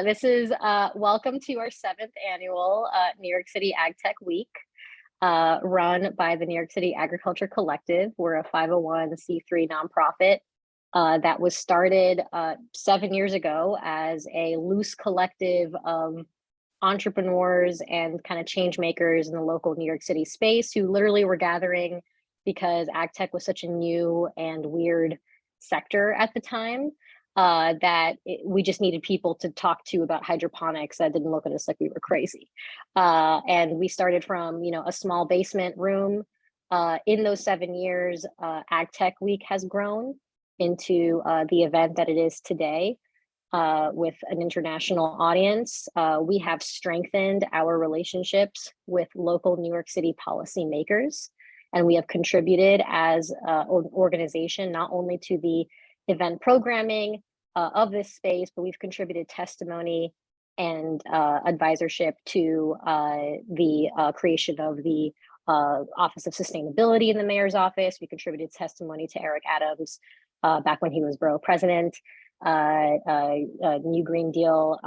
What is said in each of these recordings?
This is welcome to our 7th annual New York City AgTech Week, run by the New York City Agriculture Collective. We're a 501c3 nonprofit that was started 7 years ago as a loose collective of entrepreneurs and kind of change makers in the local New York City space who literally were gathering because AgTech was such a new and weird sector at the time. We just needed people to talk to about hydroponics that didn't look at us like we were crazy. And we started from, a small basement room. In those 7 years, AgTech Week has grown into the event that it is today with an international audience. We have strengthened our relationships with local New York City policymakers, and we have contributed as an organization not only to the event programming of this space, but we've contributed testimony and advisorship to the creation of the Office of Sustainability in the mayor's office. We contributed testimony to Eric Adams back when he was borough president, New Green Deal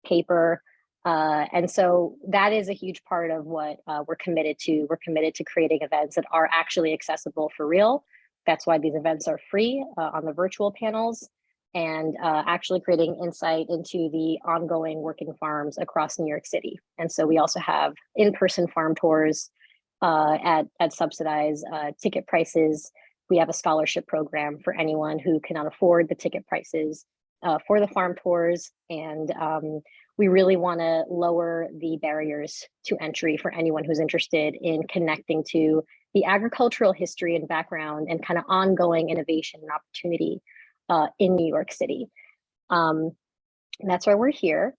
paper. And so that is a huge part of what we're committed to. We're committed to creating events that are actually accessible for real. That's why these events are free on the virtual panels, and actually creating insight into the ongoing working farms across New York City. And so we also have in-person farm tours at subsidized ticket prices. We have a scholarship program for anyone who cannot afford the ticket prices for the farm tours. And we really want to lower the barriers to entry for anyone who's interested in connecting to the agricultural history and background and kind of ongoing innovation and opportunity in New York City. And that's why we're here.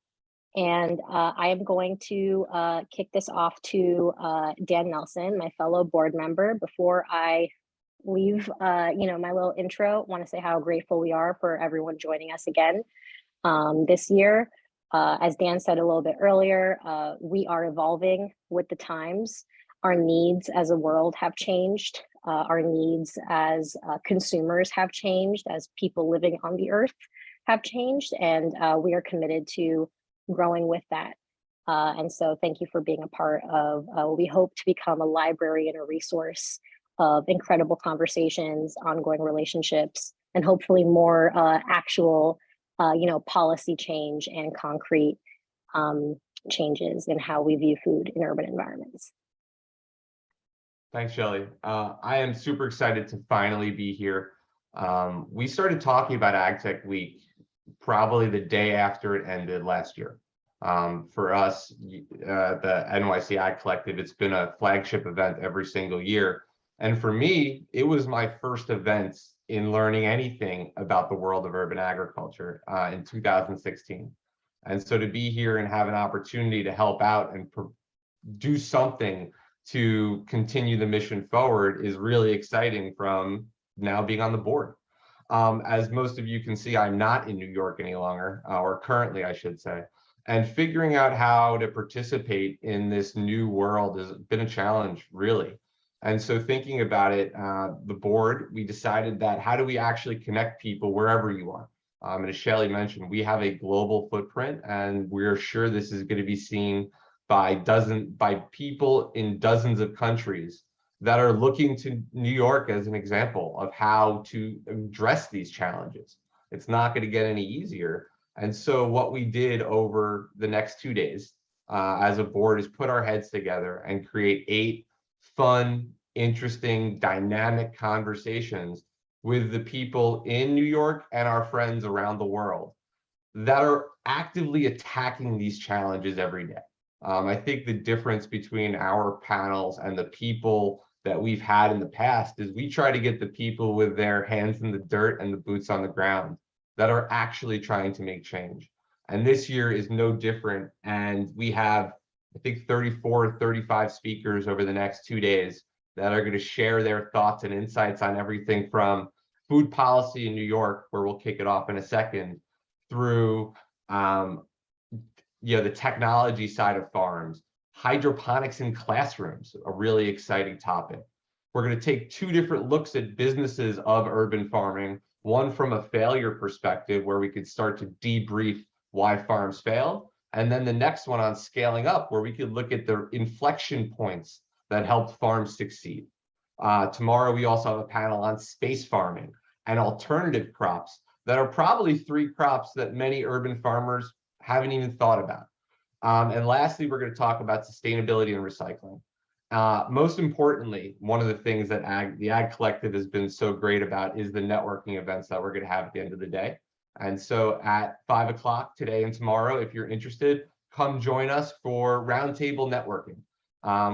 And I am going to kick this off to Dan Nelson, my fellow board member. Before I leave, my little intro, I want to say how grateful we are for everyone joining us again this year. As Dan said a little bit earlier, we are evolving with the times. Our needs as a world have changed. Our needs as consumers have changed, as people living on the earth have changed, and we are committed to growing with that. And so thank you for being a part of what we hope to become a library and a resource of incredible conversations, ongoing relationships, and hopefully more actual policy change and concrete changes in how we view food in urban environments. Thanks, Shelley. I am super excited to finally be here. We started talking about AgTech Week probably the day after it ended last year. For us, the NYC Ag Collective, it's been a flagship event every single year. And for me, it was my first event in learning anything about the world of urban agriculture in 2016. And so to be here and have an opportunity to help out and do something to continue the mission forward is really exciting from now being on the board. As most of you can see, I'm not in New York any longer, or currently, I should say. And figuring out how to participate in this new world has been a challenge, really. And so thinking about it, the board, we decided that how do we actually connect people wherever you are? And as Shelley mentioned, we have a global footprint, and we're sure this is going to be seen by people in dozens of countries that are looking to New York as an example of how to address these challenges. It's not going to get any easier. And so what we did over the next 2 days as a board is put our heads together and create 8 fun, interesting, dynamic conversations with the people in New York and our friends around the world that are actively attacking these challenges every day. I think the difference between our panels and the people that we've had in the past is we try to get the people with their hands in the dirt and the boots on the ground that are actually trying to make change. And this year is no different. And we have, I think, 34 or 35 speakers over the next 2 days that are going to share their thoughts and insights on everything from food policy in New York, where we'll kick it off in a second, through the technology side of farms, hydroponics in classrooms, a really exciting topic. We're going to take 2 different looks at businesses of urban farming, One from a failure perspective, where we could start to debrief why farms fail. And then the next one on scaling up, where we could look at the inflection points that helped farms succeed. Tomorrow, we also have a panel on space farming and alternative crops that are probably 3 crops that many urban farmers haven't even thought about. And lastly, we're going to talk about sustainability and recycling. Most importantly, one of the things that the Ag Collective has been so great about is the networking events that we're going to have at the end of the day. And so at 5 o'clock today and tomorrow, if you're interested, come join us for roundtable networking.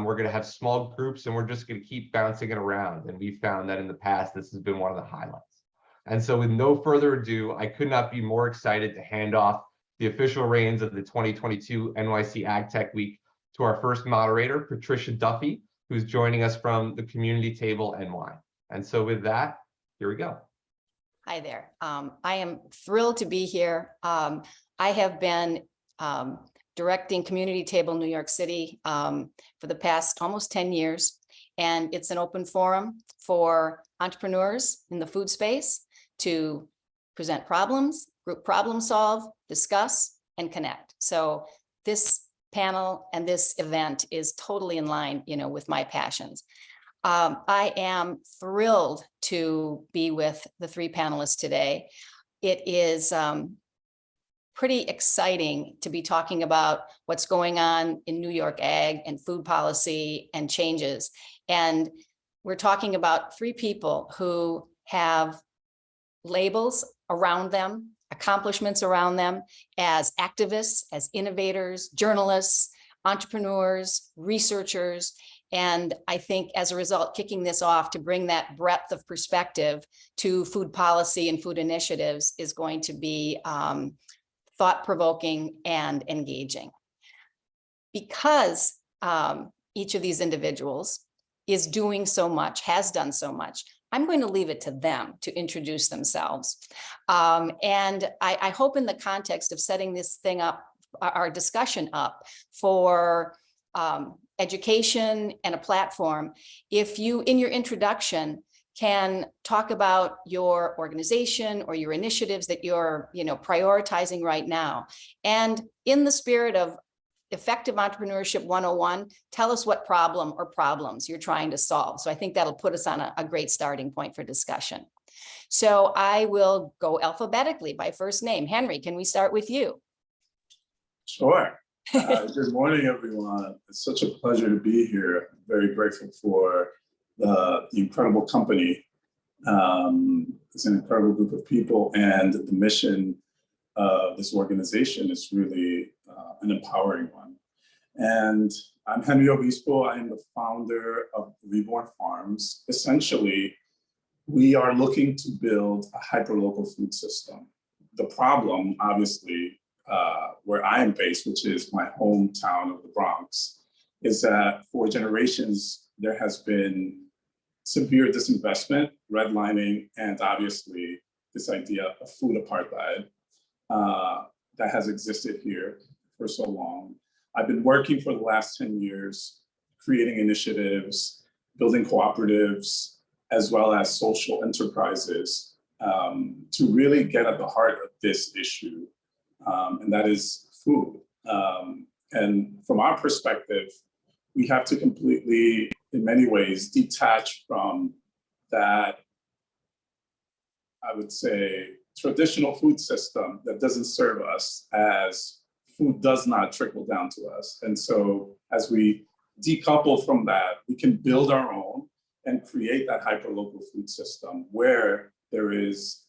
We're going to have small groups, and we're just going to keep bouncing it around. And we found that in the past, this has been one of the highlights. And so with no further ado, I could not be more excited to hand off the official reins of the 2022 NYC AgTech Week to our first moderator, Patricia Duffy, who's joining us from the Community Table NY. And so with that, here we go. Hi there. I am thrilled to be here. I have been directing Community Table New York City for the past almost 10 years. And it's an open forum for entrepreneurs in the food space to present problems, group problem solve, discuss, and connect. So this panel and this event is totally in line, with my passions. I am thrilled to be with the 3 panelists today. It is pretty exciting to be talking about what's going on in New York ag and food policy and changes. And we're talking about 3 people who have labels around them, accomplishments around them as activists, as innovators, journalists, entrepreneurs, researchers. And I think as a result, kicking this off to bring that breadth of perspective to food policy and food initiatives is going to be thought-provoking and engaging. Because each of these individuals is doing so much, has done so much, I'm going to leave it to them to introduce themselves. And I hope in the context of setting this thing up, our discussion up for education and a platform, if you, in your introduction, can talk about your organization or your initiatives that you're prioritizing right now. And in the spirit of Effective Entrepreneurship 101, tell us what problem or problems you're trying to solve. So I think that'll put us on a great starting point for discussion. So I will go alphabetically by first name. Henry, can we start with you? Sure. Good morning, everyone. It's such a pleasure to be here. I'm very grateful for the incredible company. It's an incredible group of people, and the mission of this organization is really an empowering one. And I'm Henry Obispo. I am the founder of Reborn Farms. Essentially, we are looking to build a hyperlocal food system. The problem, obviously, where I am based, which is my hometown of the Bronx, is that for generations, there has been severe disinvestment, redlining, and obviously this idea of food apartheid that has existed here for so long. I've been working for the last 10 years, creating initiatives, building cooperatives, as well as social enterprises to really get at the heart of this issue, and that is food. And from our perspective, we have to completely, in many ways, detach from that, I would say, traditional food system that doesn't serve us, as food does not trickle down to us. And so as we decouple from that, we can build our own and create that hyperlocal food system where there is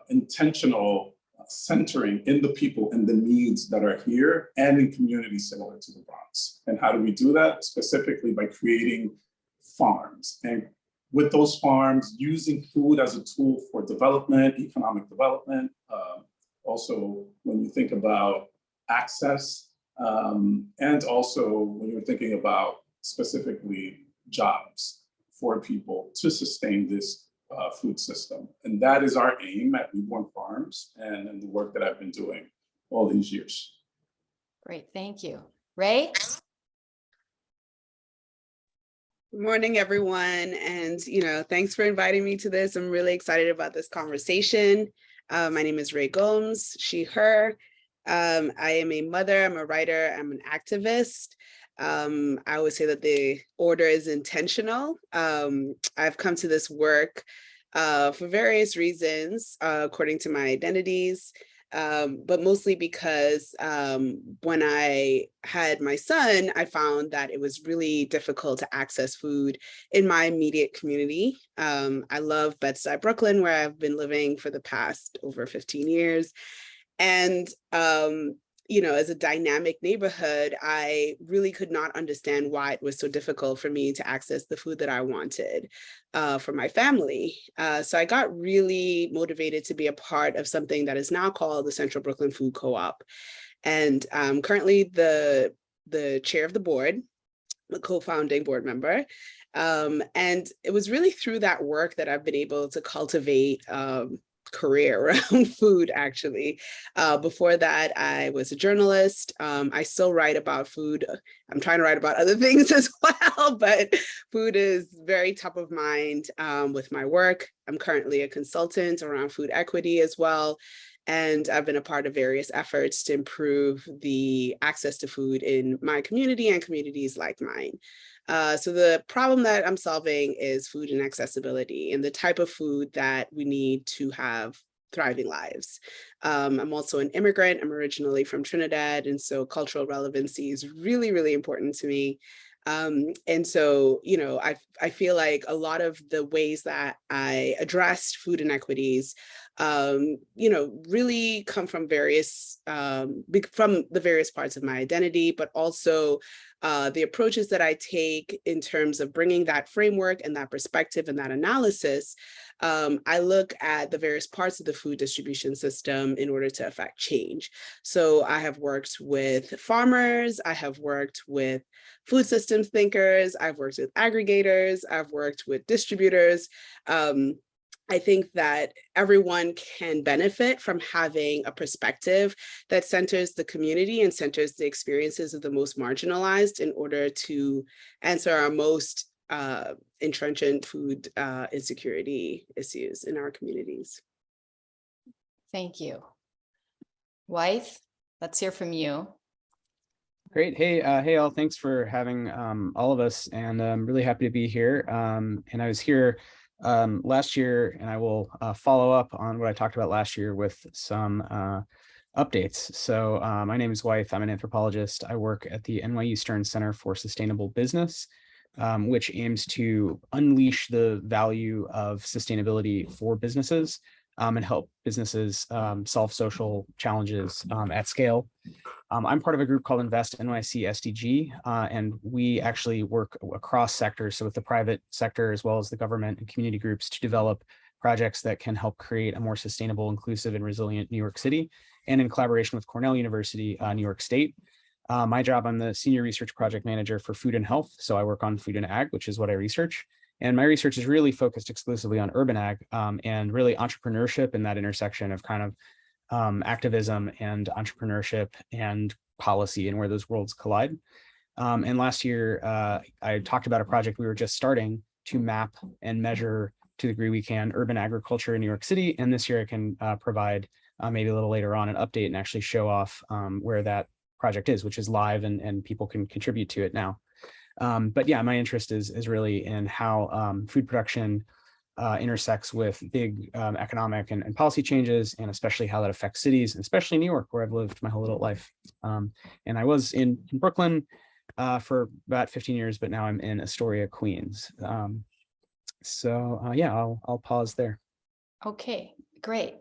intentional centering in the people and the needs that are here and in communities similar to the Bronx. And how do we do that? Specifically by creating farms, and with those farms, using food as a tool for development, economic development. Also, when you think about access, and also when you're thinking about specifically jobs for people to sustain this food system. And that is our aim at Reborn Farms and the work that I've been doing all these years. Great, thank you. Ray? Good morning, everyone. And, thanks for inviting me to this. I'm really excited about this conversation. My name is Gomes, she, her. I am a mother, I'm a writer, I'm an activist. I always say that the order is intentional. I've come to this work for various reasons, according to my identities. But mostly because when I had my son, I found that it was really difficult to access food in my immediate community. I love Bed-Stuy, Brooklyn, where I've been living for the past over 15 years. And, as a dynamic neighborhood, I really could not understand why it was so difficult for me to access the food that I wanted for my family. So I got really motivated to be a part of something that is now called the Central Brooklyn Food Co-op. And I'm currently the chair of the board, a co-founding board member. And it was really through that work that I've been able to cultivate career around food, actually. Before that, I was a journalist. I still write about food. I'm trying to write about other things as well, but food is very top of mind with my work. I'm currently a consultant around food equity as well. And I've been a part of various efforts to improve the access to food in my community and communities like mine. So the problem that I'm solving is food inaccessibility and the type of food that we need to have thriving lives. I'm also an immigrant. I'm originally from Trinidad, and so cultural relevancy is really, really important to me. And so, I feel like a lot of the ways that I addressed food inequities, really come from from the various parts of my identity, but also the approaches that I take in terms of bringing that framework and that perspective and that analysis. I look at the various parts of the food distribution system in order to affect change. So I have worked with farmers, I have worked with food systems thinkers, I've worked with aggregators, I've worked with distributors. I think that everyone can benefit from having a perspective that centers the community and centers the experiences of the most marginalized in order to answer our most entrenchant food insecurity issues in our communities. Thank you. Wythe, let's hear from you. Great. Hey all, thanks for having all of us, and I'm really happy to be here. And I was here last year, and I will follow up on what I talked about last year with some updates. So my name is Wythe. I'm an anthropologist. I work at the NYU Stern Center for Sustainable Business, which aims to unleash the value of sustainability for businesses and help businesses solve social challenges at scale. I'm part of a group called Invest NYC SDG, and we actually work across sectors, so with the private sector as well as the government and community groups, to develop projects that can help create a more sustainable, inclusive, and resilient New York City, and in collaboration with Cornell University, New York State. My job, I'm the Senior Research Project Manager for Food and Health, so I work on food and ag, which is what I research. And my research is really focused exclusively on urban ag and really entrepreneurship in that intersection of kind of activism and entrepreneurship and policy and where those worlds collide. And last year, I talked about a project we were just starting to map and measure to the degree we can urban agriculture in New York City. And this year I can provide maybe a little later on an update and actually show off where that project is, which is live and people can contribute to it now. But yeah, my interest is really in how food production intersects with big economic and policy changes, and especially how that affects cities, and especially New York, where I've lived my whole adult life. And I was in Brooklyn for about 15 years, but now I'm in Astoria, Queens. Yeah, I'll pause there. Okay, great.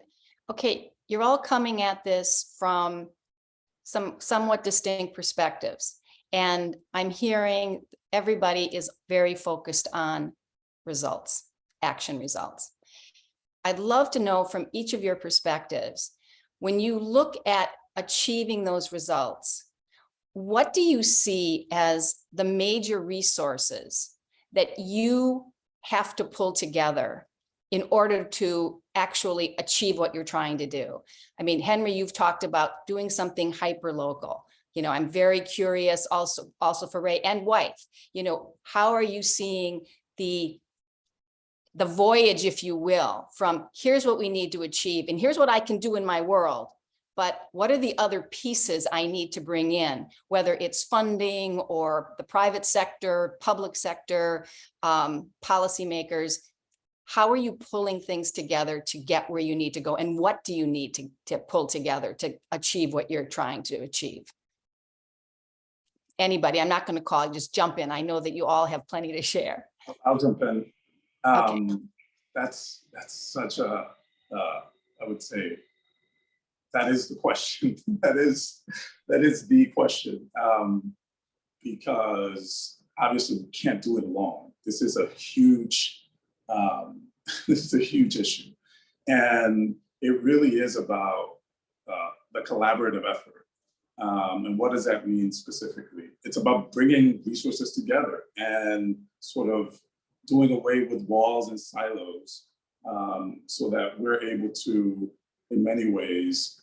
Okay, you're all coming at this from some somewhat distinct perspectives. And I'm hearing everybody is very focused on results, action results. I'd love to know from each of your perspectives, when you look at achieving those results, what do you see as the major resources that you have to pull together in order to actually achieve what you're trying to do? I mean, Henry, you've talked about doing something hyper local, I'm very curious also for Ray and Wythe, how are you seeing the voyage, if you will, from here's what we need to achieve and here's what I can do in my world, but what are the other pieces I need to bring in, whether it's funding or the private sector, public sector, policymakers. How are you pulling things together to get where you need to go? And what do you need to pull together to achieve what you're trying to achieve? Anybody, I'm not going to call, just jump in. I know that you all have plenty to share. I'll jump in. Okay. That's such a, I would say, that is the question. that is the question, because obviously we can't do it alone. This is a huge, this is a huge issue, and it really is about the collaborative effort. And what does that mean specifically? It's about bringing resources together and sort of doing away with walls and silos, so that we're able to, in many ways,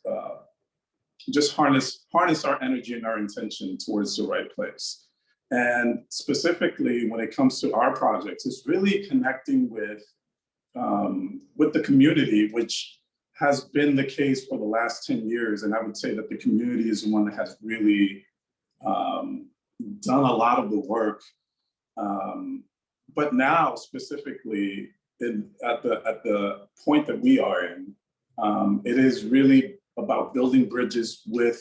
just harness our energy and our intention towards the right place. And specifically, when it comes to our projects, it's really connecting with the community, which has been the case for the last 10 years. And I would say that the community is the one that has really done a lot of the work. But now, specifically, at the point that we are in, it is really about building bridges with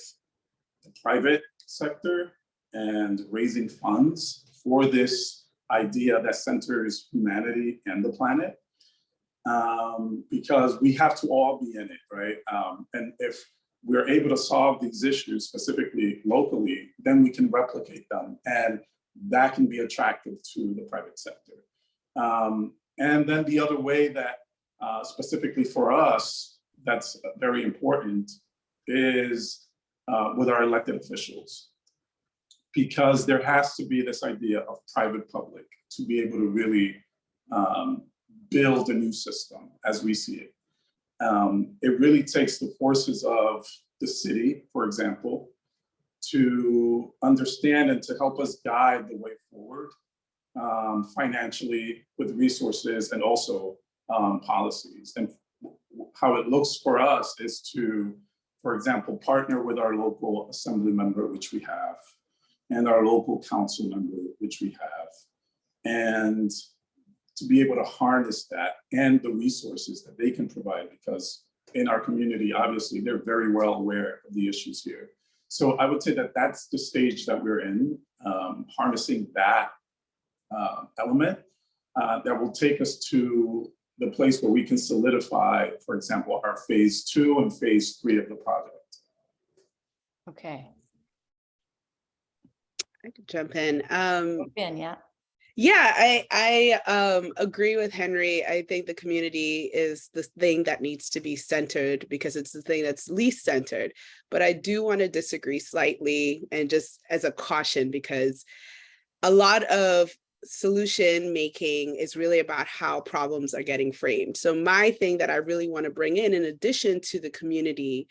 the private sector and raising funds for this idea that centers humanity and the planet, because we have to all be in it, right? And if we're able to solve these issues specifically locally, then we can replicate them, and that can be attractive to the private sector. And then the other way that specifically for us, that's very important, is with our elected officials, because there has to be this idea of private-public to be able to really build a new system as we see it. It really takes the forces of the city, for example, to understand and to help us guide the way forward, financially, with resources, and also policies. And how it looks for us is to, for example, partner with our local assembly member, which we have, and our local council member, which we have, and to be able to harness that and the resources that they can provide, because in our community, obviously, they're very well aware of the issues here. So I would say that that's the stage that we're in, harnessing that element that will take us to the place where we can solidify, for example, our phase 2 and phase 3 of the project. Okay. I could jump in. Yeah. Yeah, I agree with Henry. I think the community is the thing that needs to be centered because it's the thing that's least centered. But I do want to disagree slightly, and just as a caution, because a lot of solution making is really about how problems are getting framed. So my thing that I really want to bring in addition to the community,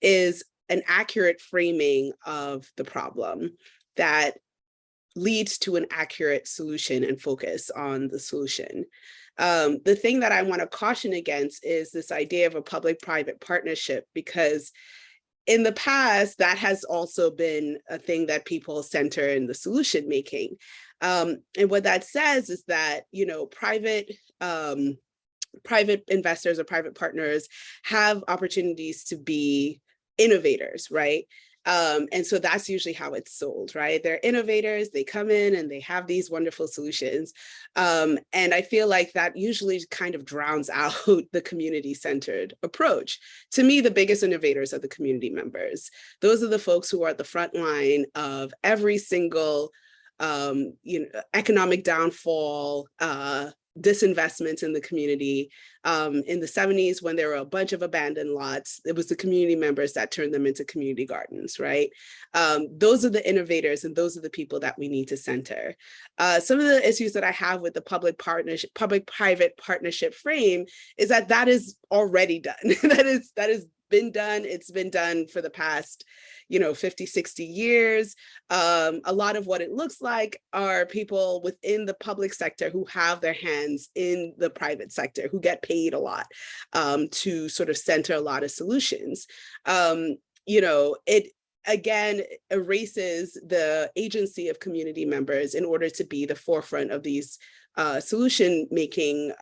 is an accurate framing of the problem that leads to an accurate solution and focus on the solution. The thing that I want to caution against is this idea of a public-private partnership, because in the past, that has also been a thing that people center in the solution making. And what that says is that, private investors or private partners have opportunities to be innovators, right? And so that's usually how it's sold, right? They're innovators, they come in and they have these wonderful solutions. And I feel like that usually kind of drowns out the community-centered approach. To me, the biggest innovators are the community members. Those are the folks who are at the front line of every single economic downfall, disinvestment in the community. In the 70s, when there were a bunch of abandoned lots, it was the community members that turned them into community gardens, right? Those are the innovators, and those are the people that we need to center. Some of the issues that I have with the public-private partnership frame is that is already done. that is been done. It's been done for the past, 50, 60 years. A lot of what it looks like are people within the public sector who have their hands in the private sector, who get paid a lot to sort of center a lot of solutions. It again erases the agency of community members in order to be the forefront of these solution making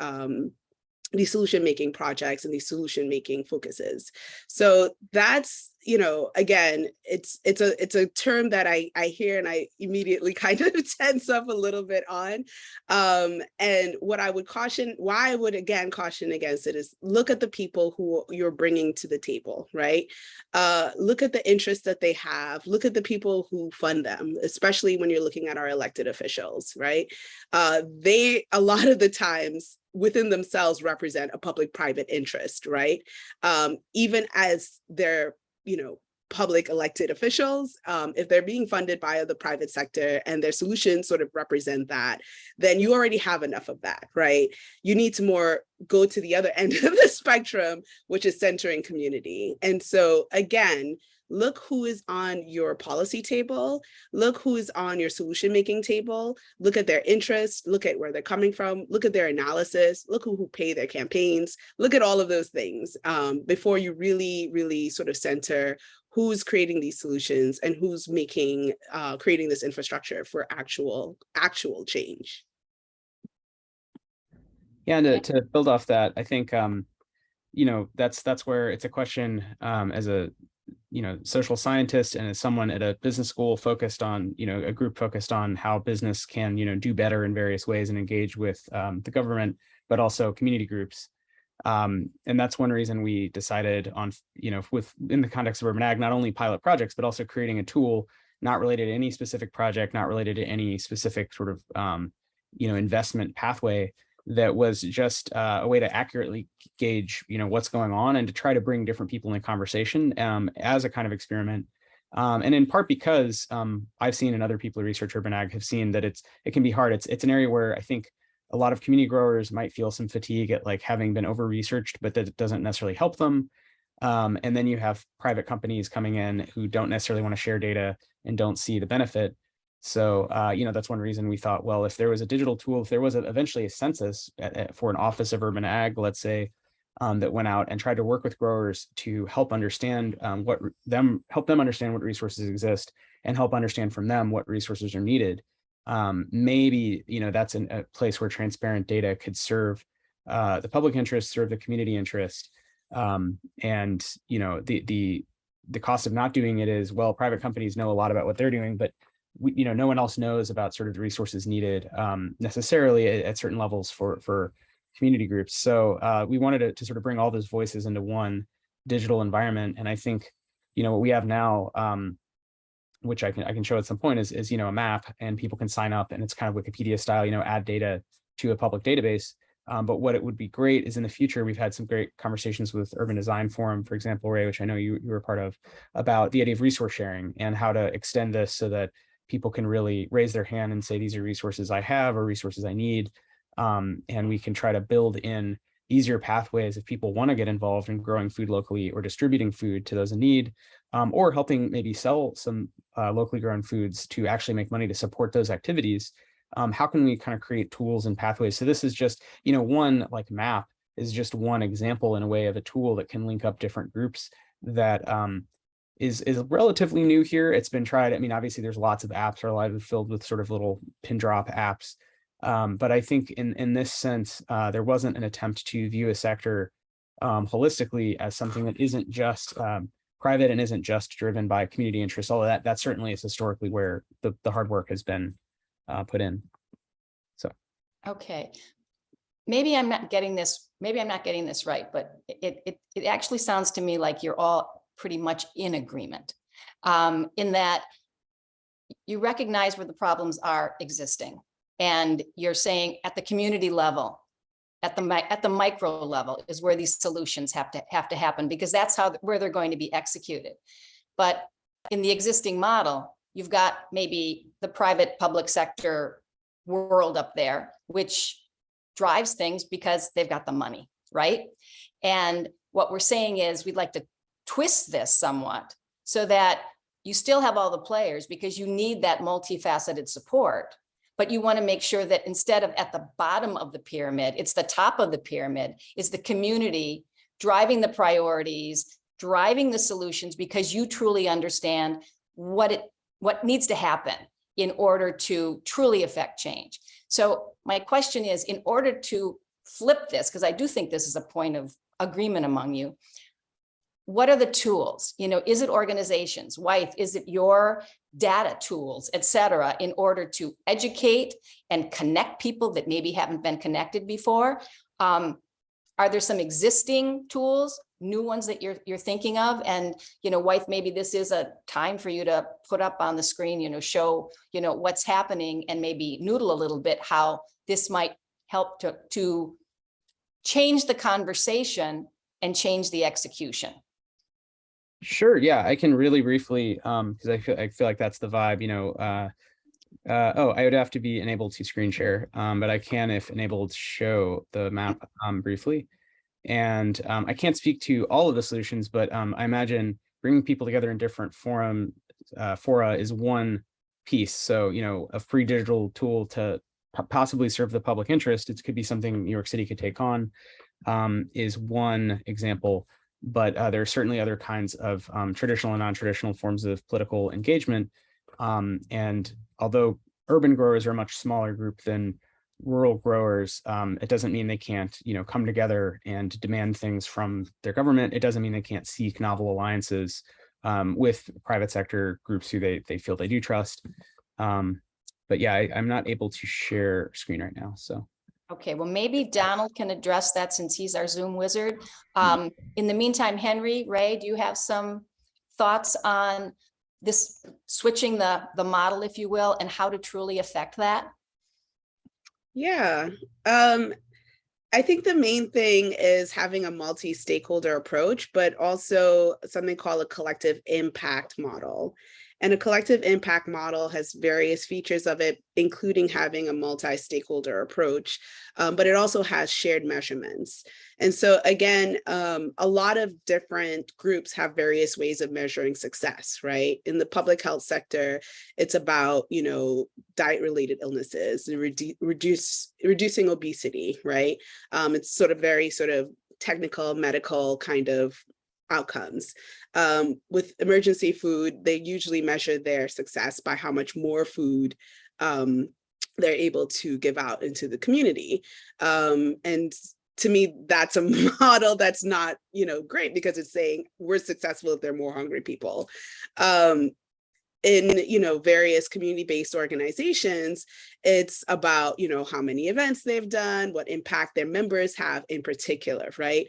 projects and these solution making focuses. So that's, again, it's a term that I hear and I immediately kind of tense up a little bit on. And what I would caution, why I would again caution against it is look at the people who you're bringing to the table, right? Look at the interests that they have, look at the people who fund them, especially when you're looking at our elected officials, right? They, a lot of the times, within themselves represent a public-private interest, right? Even as they're, public elected officials, if they're being funded by the private sector and their solutions sort of represent that, then you already have enough of that, right? You need to more go to the other end of the spectrum, which is centering community. And so again, look who is on your policy table, look who is on your solution-making table, look at their interests, look at where they're coming from, look at their analysis, look who pay their campaigns, look at all of those things before you really, really sort of center who's creating these solutions and who's creating this infrastructure for actual change. Yeah, and to build off that, I think, that's where it's a question as a social scientist and as someone at a business school focused on, a group focused on how business can, do better in various ways and engage with the government, but also community groups. And that's one reason we decided on, in the context of urban ag, not only pilot projects, but also creating a tool not related to any specific project, not related to any specific sort of, investment pathway, that was just a way to accurately gauge, what's going on and to try to bring different people in conversation as a kind of experiment. And in part because I've seen, and other people who research urban ag have seen, that it can be hard. It's an area where I think a lot of community growers might feel some fatigue at like having been over-researched, but that doesn't necessarily help them. And then you have private companies coming in who don't necessarily want to share data and don't see the benefit. So, that's one reason we thought, well, if there was a digital tool, if there was eventually a census for an office of urban ag, let's say, that went out and tried to work with growers to help understand help them understand what resources exist and help understand from them what resources are needed. Maybe, that's a place where transparent data could serve the public interest, serve the community interest. And, the cost of not doing it is, well, private companies know a lot about what they're doing, but no one else knows about sort of the resources needed necessarily at certain levels for community groups. So we wanted to sort of bring all those voices into one digital environment. And I think, what we have now, which I can show at some point, is a map, and people can sign up, and it's kind of Wikipedia style, add data to a public database. But what it would be great is in the future, we've had some great conversations with Urban Design Forum, for example, Ray, which I know you were part of, about the idea of resource sharing and how to extend this so that people can really raise their hand and say, these are resources I have or resources I need. And we can try to build in easier pathways if people want to get involved in growing food locally or distributing food to those in need, or helping maybe sell some locally grown foods to actually make money to support those activities. How can we kind of create tools and pathways? So this is just, one like map is just one example in a way of a tool that can link up different groups that is relatively new here. It's been tried. I mean, obviously there's lots of apps are live filled with sort of little pin drop apps. But I think in this sense, there wasn't an attempt to view a sector holistically as something that isn't just private and isn't just driven by community interests. Although that certainly is historically where the hard work has been put in. So. Okay. Maybe I'm not getting this right, but it actually sounds to me like you're all pretty much in agreement in that you recognize where the problems are existing. And you're saying at the community level, at the micro level is where these solutions have to happen, because that's where they're going to be executed. But in the existing model, you've got maybe the private public sector world up there, which drives things because they've got the money, right? And what we're saying is we'd like to twist this somewhat so that you still have all the players, because you need that multifaceted support, but you want to make sure that instead of at the bottom of the pyramid, it's the top of the pyramid, is the community driving the priorities, driving the solutions, because you truly understand what needs to happen in order to truly affect change. So my question is, in order to flip this, because I do think this is a point of agreement among you, what are the tools? You know, is it organizations? Wythe, is it your data tools, et cetera, in order to educate and connect people that maybe haven't been connected before? Are there some existing tools, new ones that you're thinking of? And, you know, Wythe, maybe this is a time for you to put up on the screen, you know, show, you know, what's happening, and maybe noodle a little bit how this might help to change the conversation and change the execution. Sure. Yeah, I can really briefly, because I feel like that's the vibe, you know. Oh, I would have to be enabled to screen share, but I can, if enabled, show the map briefly. And I can't speak to all of the solutions, but I imagine bringing people together in different fora is one piece. So, you know, a free digital tool to possibly serve the public interest, it could be something New York City could take on, is one example. But there are certainly other kinds of traditional and non-traditional forms of political engagement. And although urban growers are a much smaller group than rural growers, it doesn't mean they can't, you know, come together and demand things from their government. It doesn't mean they can't seek novel alliances with private sector groups who they feel they do trust. But yeah, I'm not able to share screen right now, so. Okay, well, maybe Donald can address that since he's our Zoom wizard. In the meantime, Henry, Ray, do you have some thoughts on this switching the model, if you will, and how to truly affect that? Yeah, I think the main thing is having a multi-stakeholder approach, but also something called a collective impact model. And a collective impact model has various features of it, including having a multi-stakeholder approach, but it also has shared measurements. And so again, a lot of different groups have various ways of measuring success, right? In the public health sector, it's about, you know, diet-related illnesses, reducing obesity, right? It's sort of very sort of technical, medical kind of outcomes. With emergency food, they usually measure their success by how much more food they're able to give out into the community. And to me, that's a model that's not, you know, great, because it's saying we're successful if there are more hungry people. In, you know, various community-based organizations, it's about, you know, how many events they've done, what impact their members have in particular, right?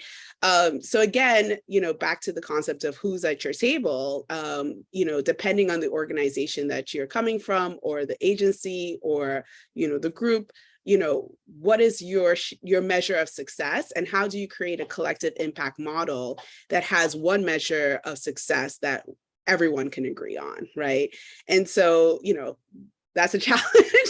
So again, you know, back to the concept of who's at your table, you know, depending on the organization that you're coming from, or the agency, or, you know, the group, you know, what is your measure of success, and how do you create a collective impact model that has one measure of success that everyone can agree on, right? And so, you know, that's a challenge.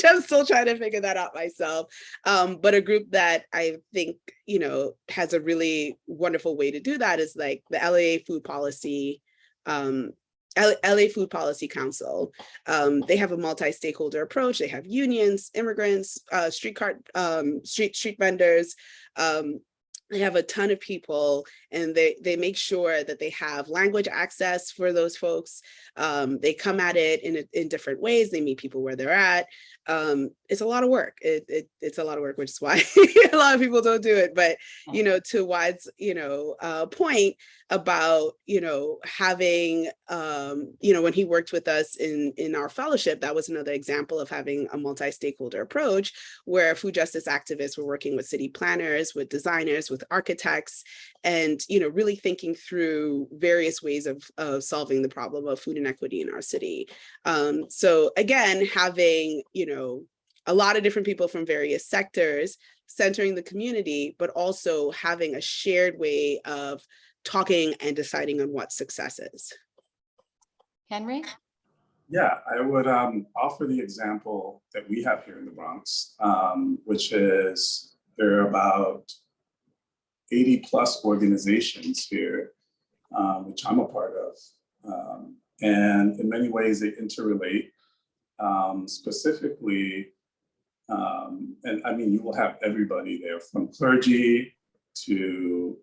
I'm still trying to figure that out myself. But a group that I think, you know, has a really wonderful way to do that is like the LA Food Policy, LA Food Policy Council. They have a multi-stakeholder approach. They have unions, immigrants, street vendors. They have a ton of people, and they make sure that they have language access for those folks. They come at it in different ways. They meet people where they're at. It's a lot of work. It's a lot of work, which is why a lot of people don't do it. But, you know, to Wythe's, you know, point about, you know, having, you know, when he worked with us in our fellowship, that was another example of having a multi-stakeholder approach, where food justice activists were working with city planners, with designers, with architects, and, you know, really thinking through various ways of solving the problem of food inequity in our city. So again, having, you know, a lot of different people from various sectors centering the community, but also having a shared way of talking and deciding on what success is. Henry? Yeah, I would offer the example that we have here in the Bronx, which is there are about 80+ organizations here which I'm a part of. And in many ways, they interrelate. Specifically, and I mean, you will have everybody there, from clergy to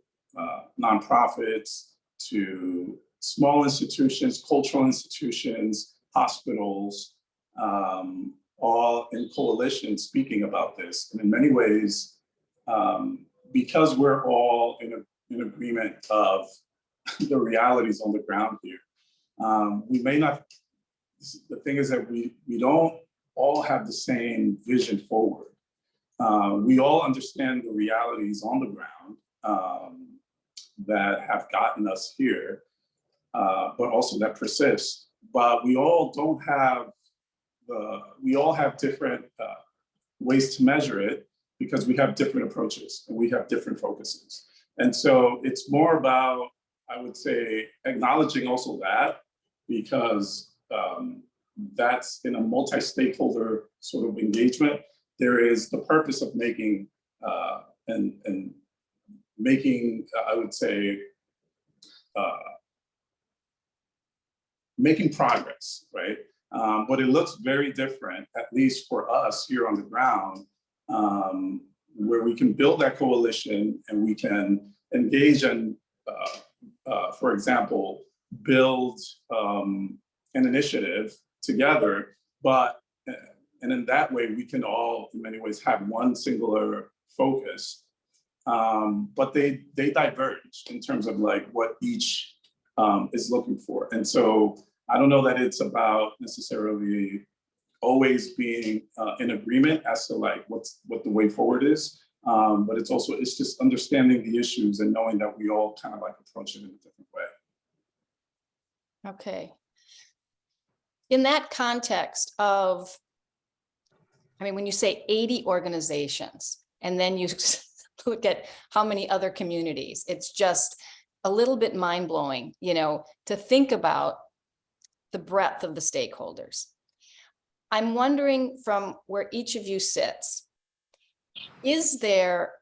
nonprofits to small institutions, cultural institutions, hospitals, all in coalition speaking about this. And in many ways, because we're all in agreement of the realities on the ground here, we may not, the thing is that we don't all have the same vision forward. We all understand the realities on the ground that have gotten us here, but also that persist. But we all don't have we all have different ways to measure it, because we have different approaches and we have different focuses. And so it's more about, I would say, acknowledging also that, because that's in a multi-stakeholder sort of engagement. There is the purpose of making and making, I would say, making progress, right? But it looks very different, at least for us here on the ground, where we can build that coalition and we can engage and, for example, build an initiative together, and in that way, we can all, in many ways, have one singular focus, but they diverge in terms of like what each is looking for. And so I don't know that it's about necessarily always being in agreement as to like what the way forward is, but it's just understanding the issues and knowing that we all kind of like approach it in a different way. Okay. In that context of, I mean, when you say 80 organizations, and then you look at how many other communities, it's just a little bit mind-blowing, you know, to think about the breadth of the stakeholders. I'm wondering, from where each of you sits, is there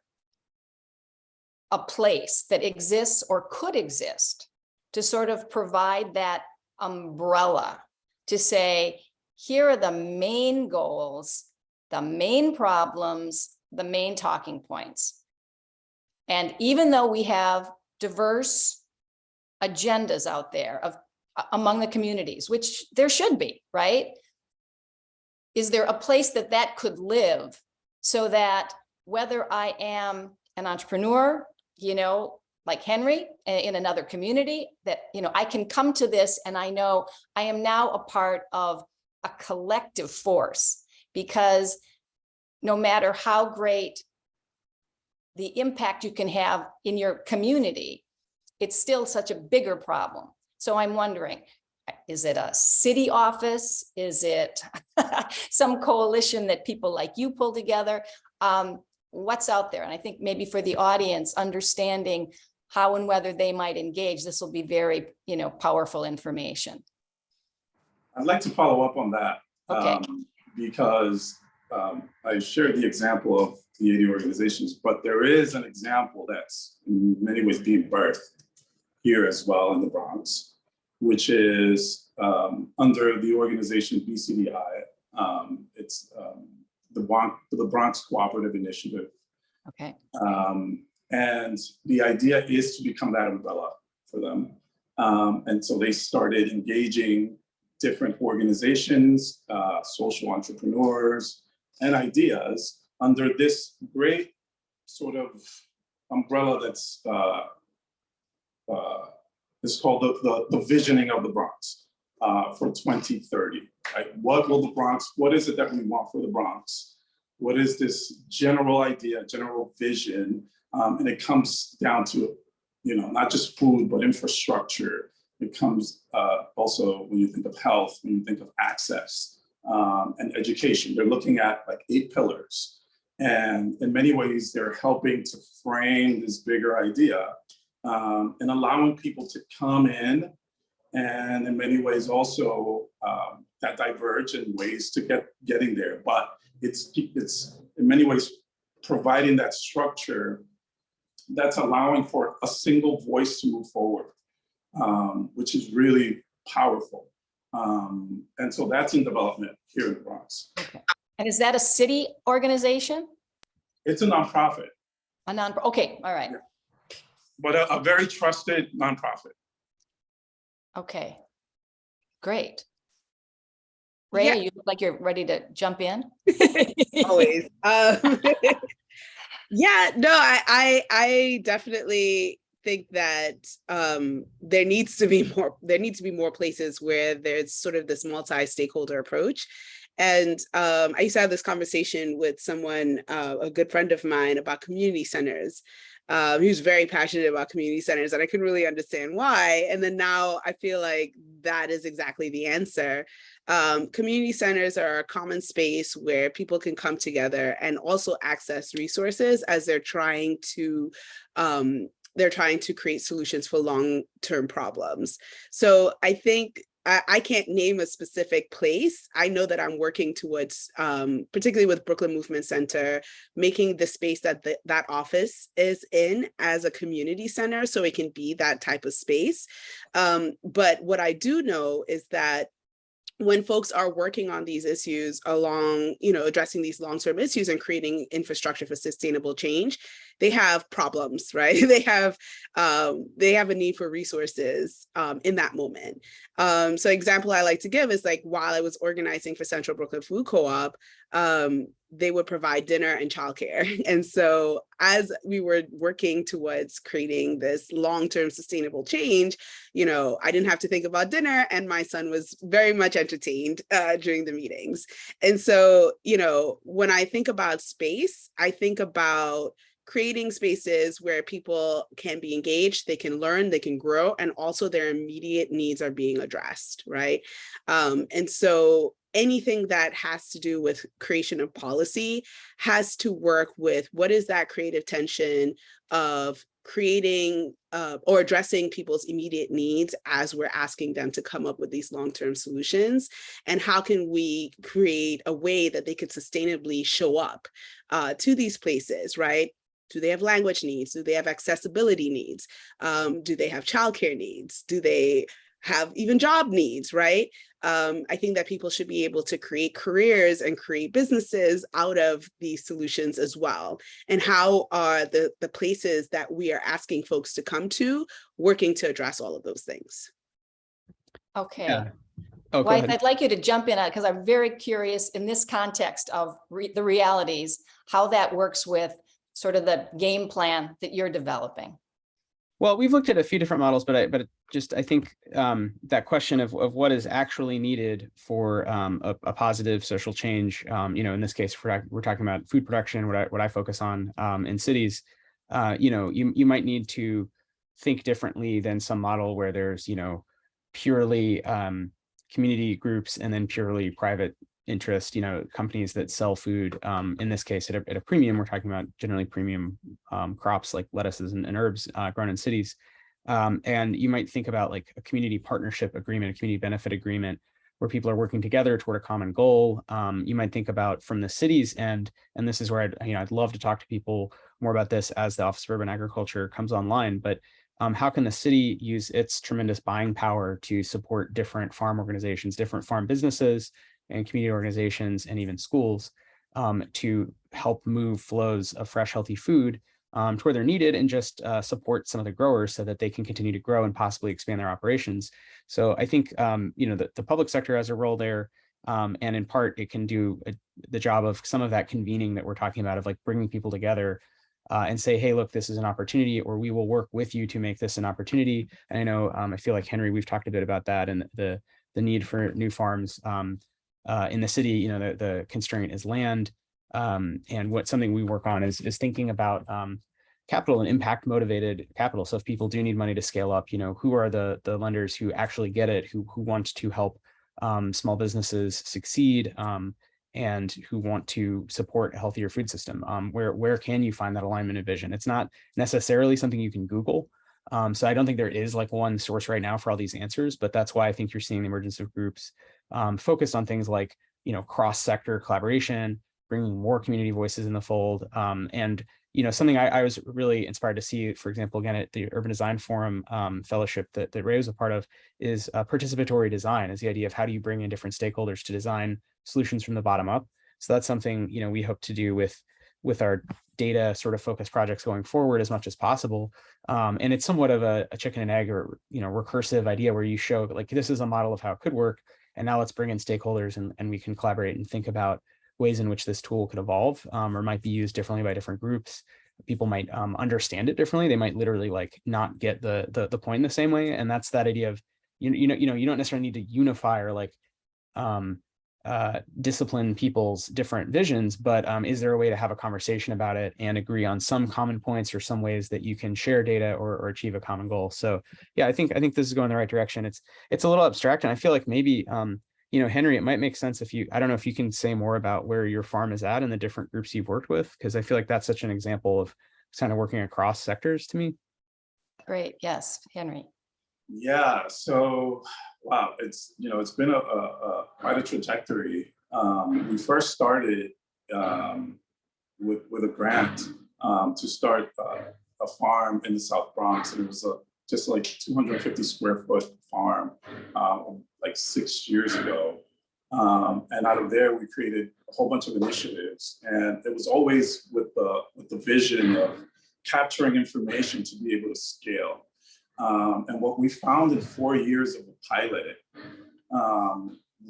a place that exists or could exist to sort of provide that umbrella to say, here are the main goals, the main problems, the main talking points. And even though we have diverse agendas out there among the communities, which there should be, right? Is there a place that could live, so that whether I am an entrepreneur, you know, like Henry in another community, that, you know, I can come to this and I know I am now a part of a collective force, because no matter how great the impact you can have in your community, it's still such a bigger problem. So I'm wondering, is it a city office? Is it some coalition that people like you pull together? What's out there? And I think maybe for the audience, understanding how and whether they might engage, this will be very, you know, powerful information. I'd like to follow up on that. Okay. Because I shared the example of the 80 organizations, but there is an example that's in many ways being birthed here as well in the Bronx, which is under the organization BCDI. It's the Bronx Cooperative Initiative. Okay. And the idea is to become that umbrella for them. And so they started engaging different organizations, social entrepreneurs, and ideas under this great sort of umbrella that's it's called the visioning of the Bronx for 2030. Right? What is it that we want for the Bronx? What is this general idea, general vision? And it comes down to, you know, not just food, but infrastructure. It comes also when you think of health, when you think of access and education. They're looking at like 8 pillars. And in many ways, they're helping to frame this bigger idea and allowing people to come in, and in many ways also that diverge in ways to getting there. But it's in many ways providing that structure that's allowing for a single voice to move forward. which is really powerful. And so that's in development here in the Bronx. Okay. And is that a city organization? It's a nonprofit, Okay, all right. but a very trusted nonprofit. Okay, great. Ray, Yeah. you look like you're ready to jump in. Always. Yeah, no, I definitely think that there needs to be more places where there's sort of this multi-stakeholder approach. And I used to have this conversation with someone, a good friend of mine, about community centers. He was very passionate about community centers, and I couldn't really understand why. And then now I feel like that is exactly the answer. Community centers are a common space where people can come together and also access resources as they're trying to create solutions for long-term problems. So I think I can't name a specific place. I know that I'm working towards, particularly with Brooklyn Movement Center, making the space that that office is in as a community center, so it can be that type of space. But what I do know is that when folks are working on these issues along, addressing these long-term issues and creating infrastructure for sustainable change, they have problems, right? They have a need for resources in that moment. So example I like to give is, like, while I was organizing for Central Brooklyn Food Co-op, they would provide dinner and childcare. And so as we were working towards creating this long-term sustainable change, I didn't have to think about dinner, and my son was very much entertained during the meetings. And so, when I think about space, I think about creating spaces where people can be engaged, they can learn, they can grow, and also their immediate needs are being addressed, right? And so anything that has to do with creation of policy has to work with what is that creative tension of creating or addressing people's immediate needs as we're asking them to come up with these long-term solutions, and how can we create a way that they could sustainably show up to these places, right? Do they have language needs? Do they have accessibility needs? Do they have childcare needs? Do they have even job needs, right? I think that people should be able to create careers and create businesses out of these solutions as well. And how are the places that we are asking folks to come to working to address all of those things? Okay. Yeah. Oh, go Wythe, ahead. I'd like you to jump in because I'm very curious in this context of the realities, how that works with sort of the game plan that you're developing. Well, we've looked at a few different models, but I think that question of what is actually needed for a positive social change, in this case, we're talking about food production, what I focus on in cities, you might need to think differently than some model where there's, purely community groups and then purely private interest, companies that sell food, in this case at a premium. We're talking about generally premium crops like lettuces and herbs grown in cities. And you might think about like a community partnership agreement, a community benefit agreement, where people are working together toward a common goal. You might think about from the cities end, and this is where I'd love to talk to people more about this as the Office of Urban Agriculture comes online, but how can the city use its tremendous buying power to support different farm organizations, different farm businesses, and community organizations, and even schools to help move flows of fresh, healthy food to where they're needed, and just support some of the growers so that they can continue to grow and possibly expand their operations. So I think, the public sector has a role there, and in part it can do the job of some of that convening that we're talking about, of like bringing people together and say, hey, look, this is an opportunity, or we will work with you to make this an opportunity. And I know, I feel like Henry, we've talked a bit about that, and the need for new farms in the city. The constraint is land. And something we work on is thinking about capital and impact motivated capital. So if people do need money to scale up, who are the lenders who actually get it, who want to help small businesses succeed, and who want to support a healthier food system. Where can you find that alignment of vision? It's not necessarily something you can Google. So I don't think there is like one source right now for all these answers, but that's why I think you're seeing the emergence of groups focused on things like, cross-sector collaboration, bringing more community voices in the fold, and something I was really inspired to see, for example, again, at the Urban Design Forum fellowship that Ray was a part of, is participatory design, is the idea of how do you bring in different stakeholders to design solutions from the bottom up. So that's something, we hope to do with our data sort of focused projects going forward as much as possible. And it's somewhat of a chicken and egg or, recursive idea where you show like, this is a model of how it could work. And now let's bring in stakeholders and we can collaborate and think about ways in which this tool could evolve or might be used differently by different groups. People might understand it differently. They might literally like not get the point in the same way. And that's that idea of, you don't necessarily need to unify or like discipline people's different visions, but is there a way to have a conversation about it and agree on some common points or some ways that you can share data or achieve a common goal? So yeah, I think this is going in the right direction. It's a little abstract, and I feel like maybe Henry, it might make sense if I don't know if you can say more about where your farm is at and the different groups you've worked with, because I feel like that's such an example of kind of working across sectors to me. Great. Yes, Henry. Yeah, so wow, it's been quite a trajectory. We first started with a grant to start a farm in the South Bronx, and it was just like 250 square foot farm like 6 years ago. And out of there, we created a whole bunch of initiatives, and it was always with the vision of capturing information to be able to scale. And what we found in 4 years of the pilot,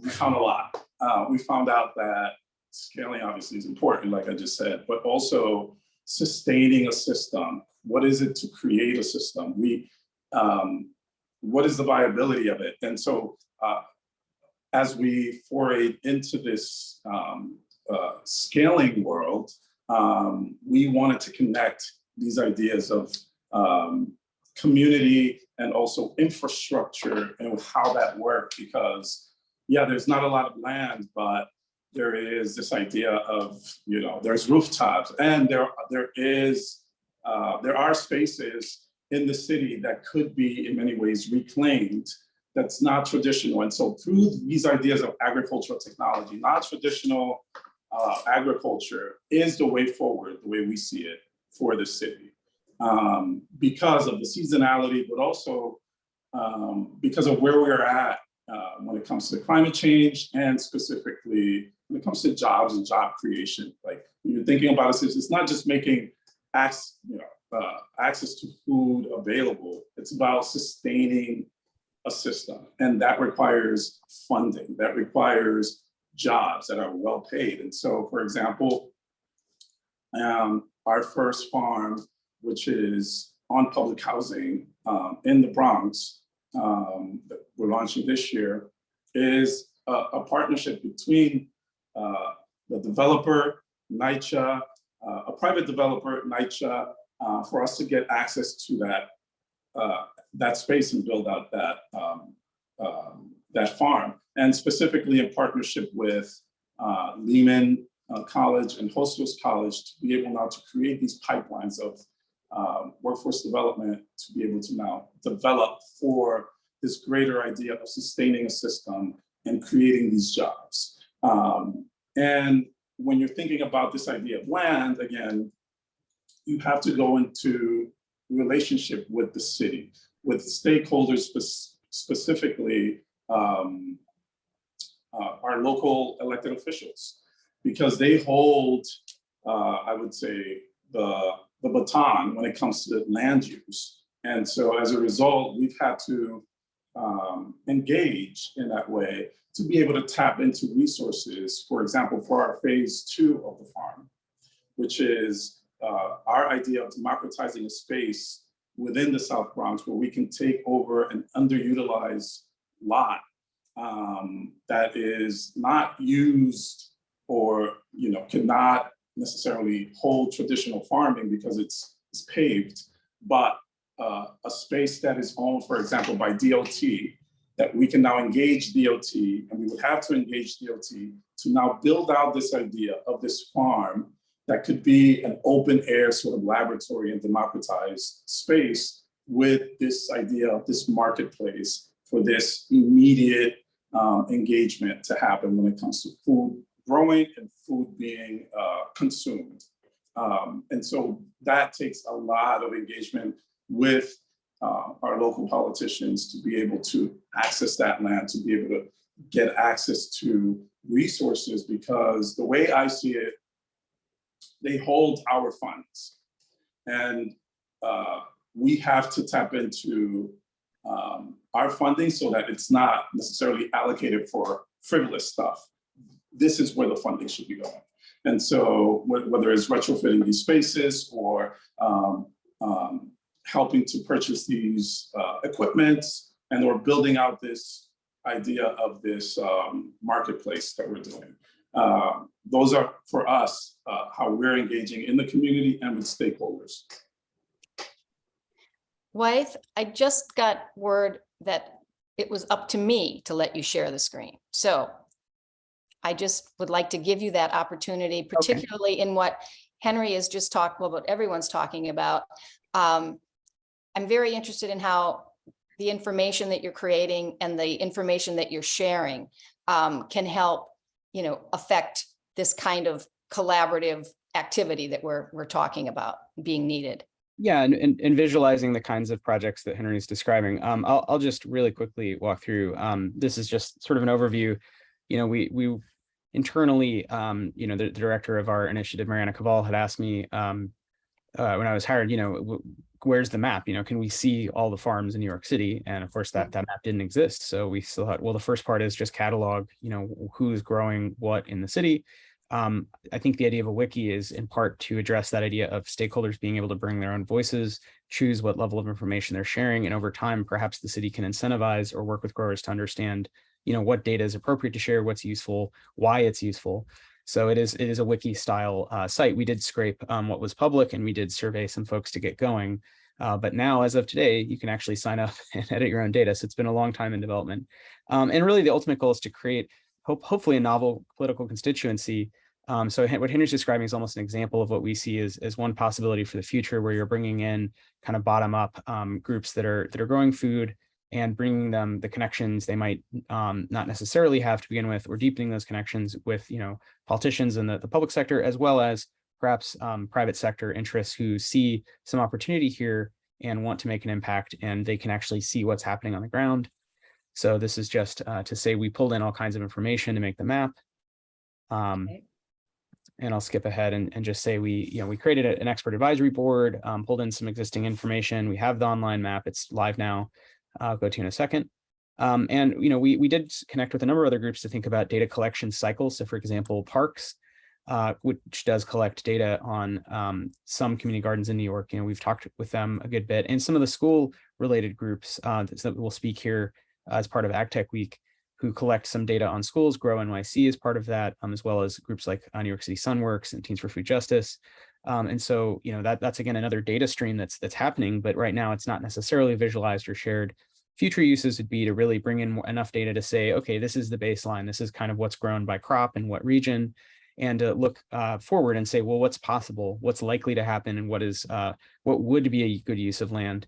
we found a lot. We found out that scaling obviously is important, like I just said, but also sustaining a system. What is it to create a system? What is the viability of it? And so as we forayed into this scaling world, we wanted to connect these ideas of community and also infrastructure and how that worked, because yeah, there's not a lot of land, but there is this idea of, there's rooftops, and there are spaces in the city that could be in many ways reclaimed that's not traditional. And so through these ideas of agricultural technology, not traditional agriculture is the way forward, the way we see it for the city. Because of the seasonality, but also because of where we're at when it comes to climate change, and specifically when it comes to jobs and job creation. Like when you're thinking about it, it's not just making access to food available. It's about sustaining a system, and that requires funding. That requires jobs that are well paid. And so, for example, our first farm, which is on public housing in the Bronx, that we're launching this year, is a partnership between the developer, NYCHA, a private developer, NYCHA, for us to get access to that space and build out that farm, and specifically in partnership with Lehman College and Hostos College to be able now to create these pipelines of workforce development to be able to now develop for this greater idea of sustaining a system and creating these jobs. And when you're thinking about this idea of land, again, you have to go into relationship with the city, with stakeholders, specifically our local elected officials, because they hold, I would say, the baton when it comes to land use. And so as a result, we've had to engage in that way to be able to tap into resources, for example, for our phase 2 of the farm, which is our idea of democratizing a space within the South Bronx where we can take over an underutilized lot that is not used or cannot necessarily hold traditional farming because it's paved, but a space that is owned, for example, by DOT, that we can now engage DOT, and we would have to engage DOT to now build out this idea of this farm that could be an open air sort of laboratory and democratized space with this idea of this marketplace for this immediate engagement to happen when it comes to food growing and food being consumed. And so that takes a lot of engagement with our local politicians to be able to access that land, to be able to get access to resources, because the way I see it, they hold our funds. And we have to tap into our funding so that it's not necessarily allocated for frivolous stuff. This is where the funding should be going. And so whether it's retrofitting these spaces or helping to purchase these equipments and or building out this idea of this marketplace that we're doing. Those are, for us, how we're engaging in the community and with stakeholders. Wythe, I just got word that it was up to me to let you share the screen. So I just would like to give you that opportunity, particularly in what Henry has just talked about, what everyone's talking about. I'm very interested in how the information that you're creating and the information that you're sharing can help, affect this kind of collaborative activity that we're talking about being needed. Yeah, and visualizing the kinds of projects that Henry's describing. I'll just really quickly walk through. This is just sort of an overview. We internally, the director of our initiative, Mariana Caval, had asked me when I was hired, where's the map? Can we see all the farms in New York City? And of course, that map didn't exist. So we still thought, well, the first part is just catalog, who's growing what in the city. I think the idea of a wiki is in part to address that idea of stakeholders being able to bring their own voices, choose what level of information they're sharing, and over time, perhaps the city can incentivize or work with growers to understand, what data is appropriate to share, what's useful, why it's useful. So it is a wiki style site. We did scrape what was public, and we did survey some folks to get going. But now, as of today, you can actually sign up and edit your own data. So it's been a long time in development. And really, the ultimate goal is to create hopefully a novel political constituency. So what Henry's describing is almost an example of what we see as one possibility for the future, where you're bringing in kind of bottom up groups that are growing food and bringing them the connections they might not necessarily have to begin with, or deepening those connections with politicians in the public sector, as well as perhaps private sector interests who see some opportunity here and want to make an impact, and they can actually see what's happening on the ground. So this is just to say we pulled in all kinds of information to make the map. Okay. And I'll skip ahead and just say we created an expert advisory board, pulled in some existing information. We have the online map. It's live now. I'll go to in a second. And we did connect with a number of other groups to think about data collection cycles. So for example, Parks, which does collect data on some community gardens in New York. We've talked with them a good bit, and some of the school related groups that will speak here as part of AgTech Week, who collect some data on schools. Grow NYC is part of that, as well as groups like New York City Sunworks and Teens for Food Justice. And so, that's again another data stream that's happening, but right now it's not necessarily visualized or shared. Future uses would be to really bring in enough data to say, okay, this is the baseline. This is kind of what's grown by crop in what region, and to look forward and say, well, what's possible, what's likely to happen, and what would be a good use of land.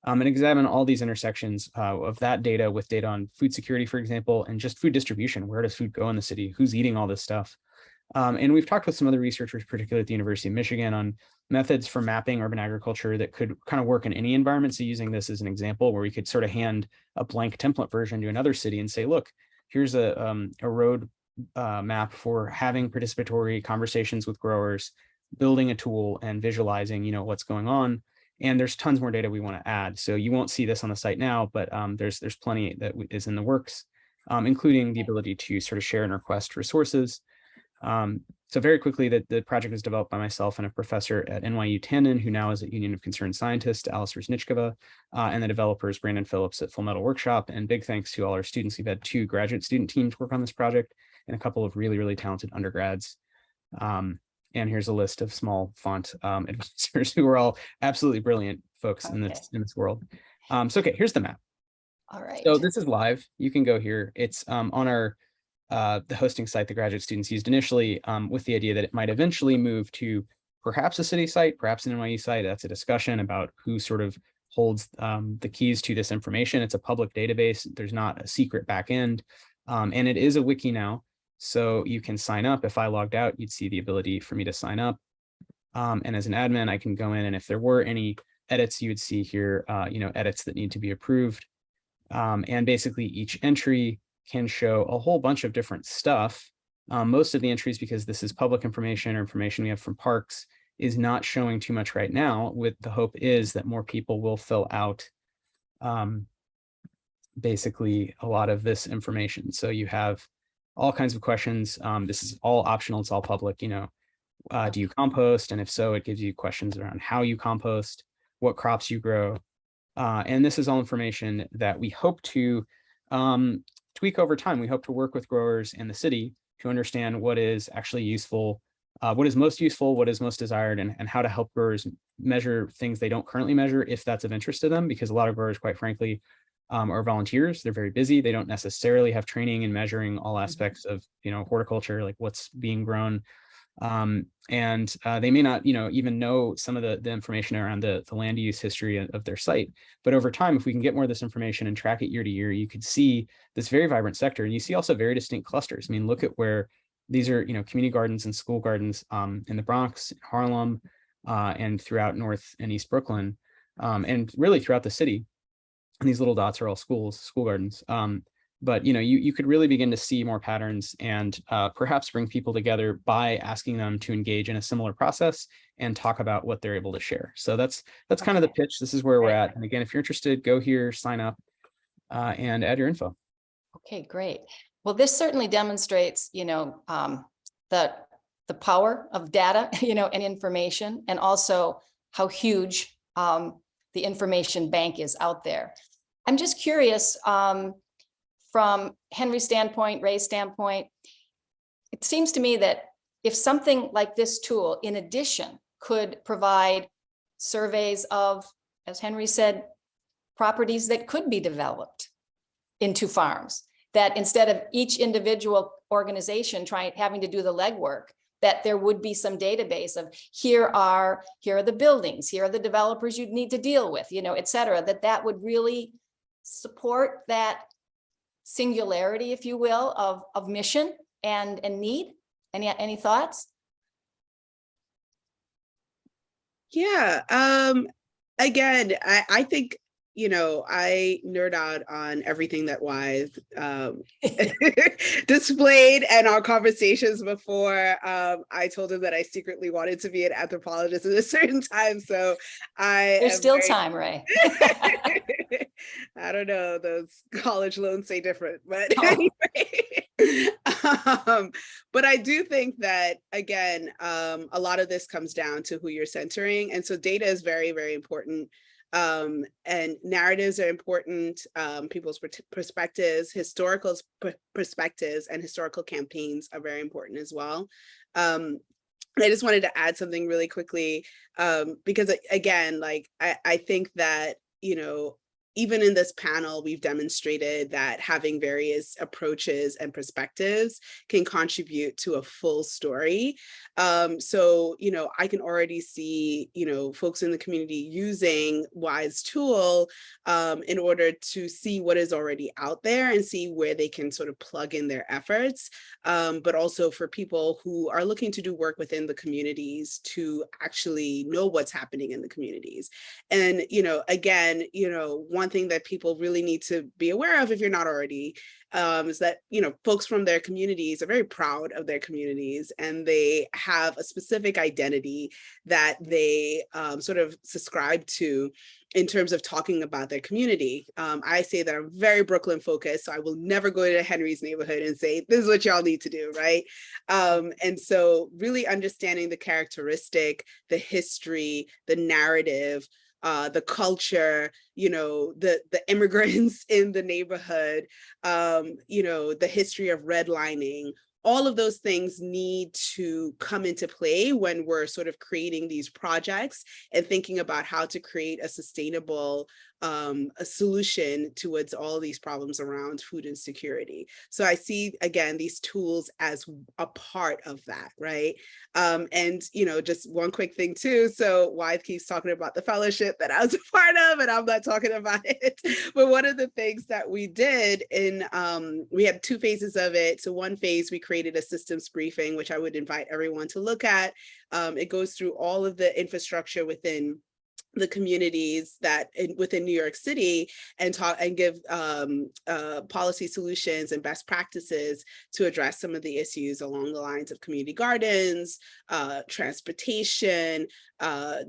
And examine all these intersections of that data with data on food security, for example, and just food distribution. Where does food go in the city? Who's eating all this stuff? And we've talked with some other researchers, particularly at the University of Michigan, on methods for mapping urban agriculture that could kind of work in any environment. So using this as an example, where we could sort of hand a blank template version to another city and say, look, here's a road map for having participatory conversations with growers, building a tool and visualizing, what's going on. And there's tons more data we want to add. So you won't see this on the site now, but there's plenty that is in the works, including the ability to sort of share and request resources. So very quickly, the project was developed by myself and a professor at NYU Tandon, who now is at Union of Concerned Scientists, Alice Rusnichkova, and the developers, Brandon Phillips at Full Metal Workshop. And big thanks to all our students. We've had 2 graduate student teams work on this project and a couple of really, really talented undergrads. And here's a list of small font advisors who are all absolutely brilliant folks in this world. So, okay, here's the map. All right. So this is live. You can go here. It's on our the hosting site the graduate students used initially, with the idea that it might eventually move to perhaps a city site, perhaps an NYU site. That's a discussion about who sort of holds the keys to this information. It's a public database. There's not a secret back end. And it is a wiki now. So you can sign up. If I logged out, you'd see the ability for me to sign up. And as an admin, I can go in, and if there were any edits, you would see here, edits that need to be approved. And basically each entry can show a whole bunch of different stuff. Most of the entries, because this is public information or information we have from parks, is not showing too much right now. With the hope is that more people will fill out basically a lot of this information. So you have all kinds of questions. This is all optional. It's all public. Do you compost? And if so, it gives you questions around how you compost, what crops you grow. And this is all information that we hope to tweak over time. We hope to work with growers in the city to understand what is actually useful, what is most useful, what is most desired, and how to help growers measure things they don't currently measure if that's of interest to them, because a lot of growers, quite frankly, are volunteers. They're very busy. They don't necessarily have training in measuring all aspects of horticulture, like what's being grown. And they may not, even know some of the information around the land use history of their site. But over time, if we can get more of this information and track it year to year, you could see this very vibrant sector. And you see also very distinct clusters. I mean, look at where these are, community gardens and school gardens in the Bronx, Harlem, and throughout North and East Brooklyn, and really throughout the city. And these little dots are all school gardens. But you could really begin to see more patterns and perhaps bring people together by asking them to engage in a similar process and talk about what they're able to share. So that's kind of the pitch. This is where we're at. And again, if you're interested, go here, sign up, and add your info. Okay, great. Well, this certainly demonstrates, the power of data, and information, and also how huge the information bank is out there. I'm just curious, from Henry's standpoint, Ray's standpoint, it seems to me that if something like this tool, in addition, could provide surveys of, as Henry said, properties that could be developed into farms, that instead of each individual organization having to do the legwork, that there would be some database of here are the buildings, here are the developers you'd need to deal with, et cetera, that would really support that singularity, if you will, of mission and need. Any thoughts? Yeah. Again, I think, I nerd out on everything that Wythe displayed, and our conversations before. I told him that I secretly wanted to be an anthropologist at a certain time. So there's still time, Ray. I don't know, those college loans say different, but anyway. But I do think that, again, a lot of this comes down to who you're centering. And so data is very, very important. And narratives are important, people's perspectives, historical perspectives, and historical campaigns are very important as well. I just wanted to add something really quickly, because again, I think that, even in this panel, we've demonstrated that having various approaches and perspectives can contribute to a full story. So, I can already see, folks in the community using Wythe's tool in order to see what is already out there and see where they can sort of plug in their efforts. But also for people who are looking to do work within the communities to actually know what's happening in the communities. And, again, one thing that people really need to be aware of, if you're not already, is that, folks from their communities are very proud of their communities, and they have a specific identity that they sort of subscribe to in terms of talking about their community. I say that I'm very Brooklyn focused, so I will never go to Henry's neighborhood and say, this is what y'all need to do, right? And so really understanding the characteristic, the history, the narrative, the culture, the immigrants in the neighborhood, the history of redlining, all of those things need to come into play when we're sort of creating these projects and thinking about how to create a sustainable a solution towards all these problems around food insecurity. So I see, again, these tools as a part of that, right? And, you know, just one quick thing too. So Wythe keeps talking about the fellowship that I was a part of, and I'm not talking about it. But one of the things that we did we had 2 phases of it. So one phase, we created a systems briefing, which I would invite everyone to look at. It goes through all of the infrastructure within the communities that within New York City, and talk and give policy solutions and best practices to address some of the issues along the lines of community gardens, transportation,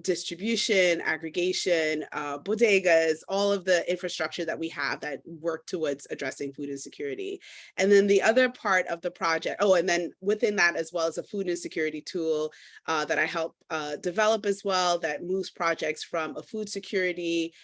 distribution, aggregation, bodegas, all of the infrastructure that we have that work towards addressing food insecurity. And then the other part of the project, and then within that as well as a food insecurity tool that I help develop as well, that moves projects from a food security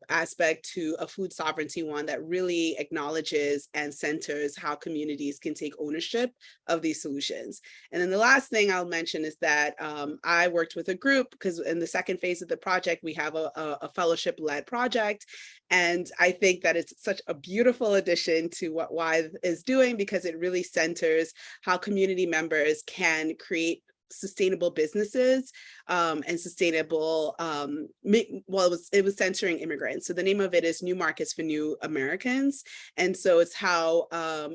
aspect to a food sovereignty one that really acknowledges and centers how communities can take ownership of these solutions. And then the last thing I'll mention is that I worked with a group, because in the second phase of the project, we have a fellowship-led project. And I think that it's such a beautiful addition to what Wythe is doing, because it really centers how community members can create sustainable businesses and sustainable, well, it was centering immigrants. So the name of it is New Markets for New Americans. And so it's how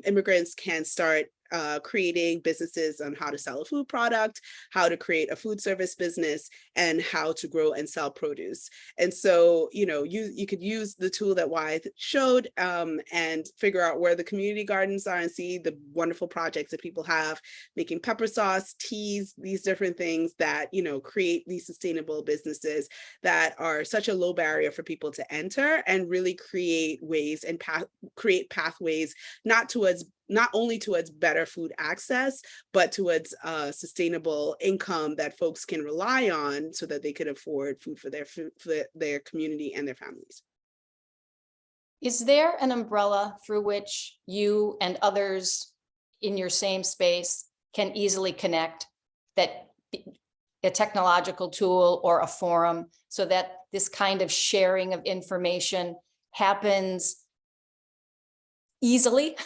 immigrants can start creating businesses on how to sell a food product, how to create a food service business, and how to grow and sell produce. And so, you know, you could use the tool that Wythe showed and figure out where the community gardens are and see the wonderful projects that people have making pepper sauce, teas, these different things that, you know, create these sustainable businesses that are such a low barrier for people to enter, and really create ways and create pathways not only towards better food access, but towards sustainable income that folks can rely on so that they could afford food for their community and their families. Is there an umbrella through which you and others in your same space can easily connect, that a technological tool or a forum, so that this kind of sharing of information happens easily?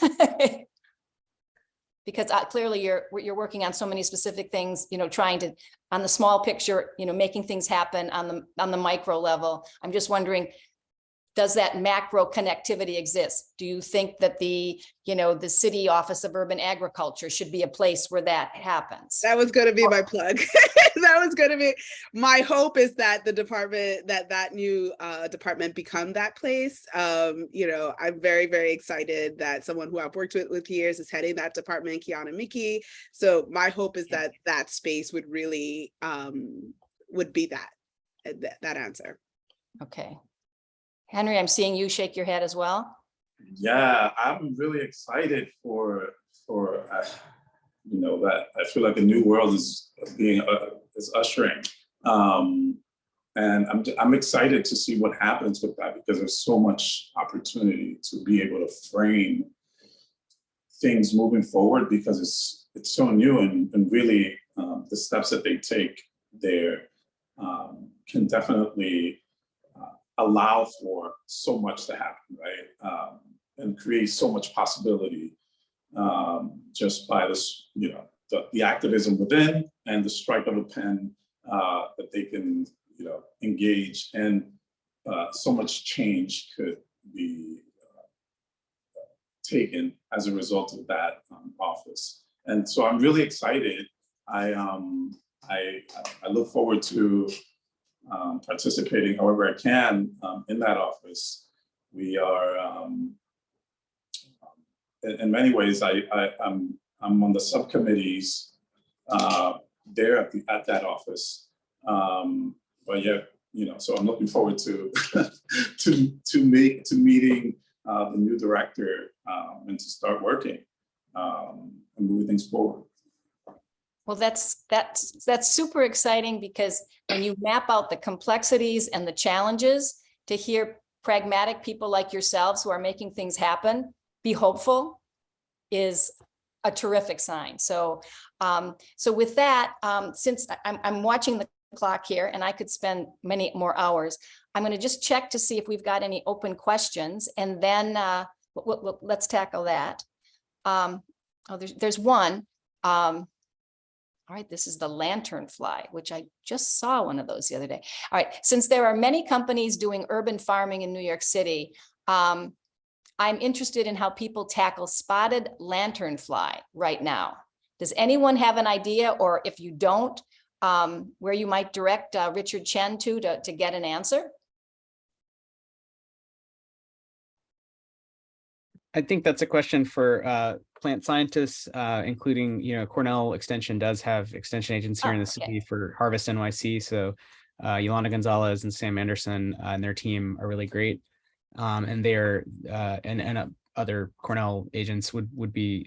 Because clearly you're working on so many specific things, you know, trying to, on the small picture, you know, making things happen on the micro level. I'm just wondering, does that macro connectivity exist? Do you think that the City Office of Urban Agriculture should be a place where that happens? That was going to be my plug. That was going to be my hope, is that the department, that new department become that place. You know, I'm very, very excited that someone who I've worked with years is heading that department, Kiana Mickey. So my hope is that that space would really would be that answer. Okay. Henry, I'm seeing you shake your head as well. Yeah, I'm really excited for you know, that I feel like a new world is ushering, and I'm excited to see what happens with that, because there's so much opportunity to be able to frame things moving forward, because it's so new, and really the steps that they take there can definitely allow for so much to happen, right? And create so much possibility just by this, you know, the activism within and the strike of a pen that they can, you know, engage, and so much change could be taken as a result of that office. And so I'm really excited. I look forward to participating however I can in that office. We are, in many ways, I'm on the subcommittees there at that office. But yeah, you know, so I'm looking forward to meeting the new director and to start working and moving things forward. Well, that's super exciting, because when you map out the complexities and the challenges, to hear pragmatic people like yourselves who are making things happen be hopeful is a terrific sign. So, so with that, since I'm watching the o'clock here, and I could spend many more hours. I'm going to just check to see if we've got any open questions, and then let's tackle that. Oh, there's one. All right, this is the lanternfly, which I just saw one of those the other day. All right, since there are many companies doing urban farming in New York City, I'm interested in how people tackle spotted lanternfly right now. Does anyone have an idea, or if you don't, where you might direct Richard Chen to get an answer? I think that's a question for plant scientists, including, Cornell Extension does have extension agents here in the city for Harvest NYC. So Yolanda Gonzalez and Sam Anderson and their team are really great. And they're and other Cornell agents would be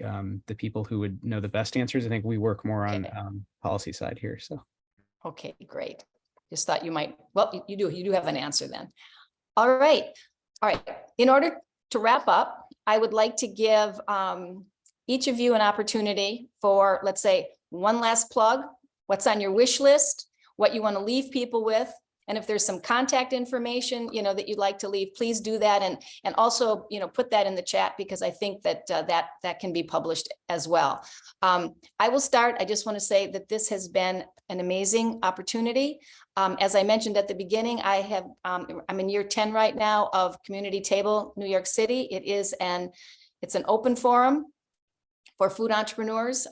the people who would know the best answers. I think we work more on policy side here. So. Okay, great. Just thought you might, well, you do have an answer then. All right. In order to wrap up, I would like to give each of you an opportunity for, let's say, one last plug, what's on your wish list, what you want to leave people with. And if there's some contact information, that you'd like to leave, please do that. And also, put that in the chat, because I think that that can be published as well. I will start. I just want to say that this has been an amazing opportunity. As I mentioned at the beginning, I'm in year 10 right now of Community Table New York City. It's an open forum for food entrepreneurs.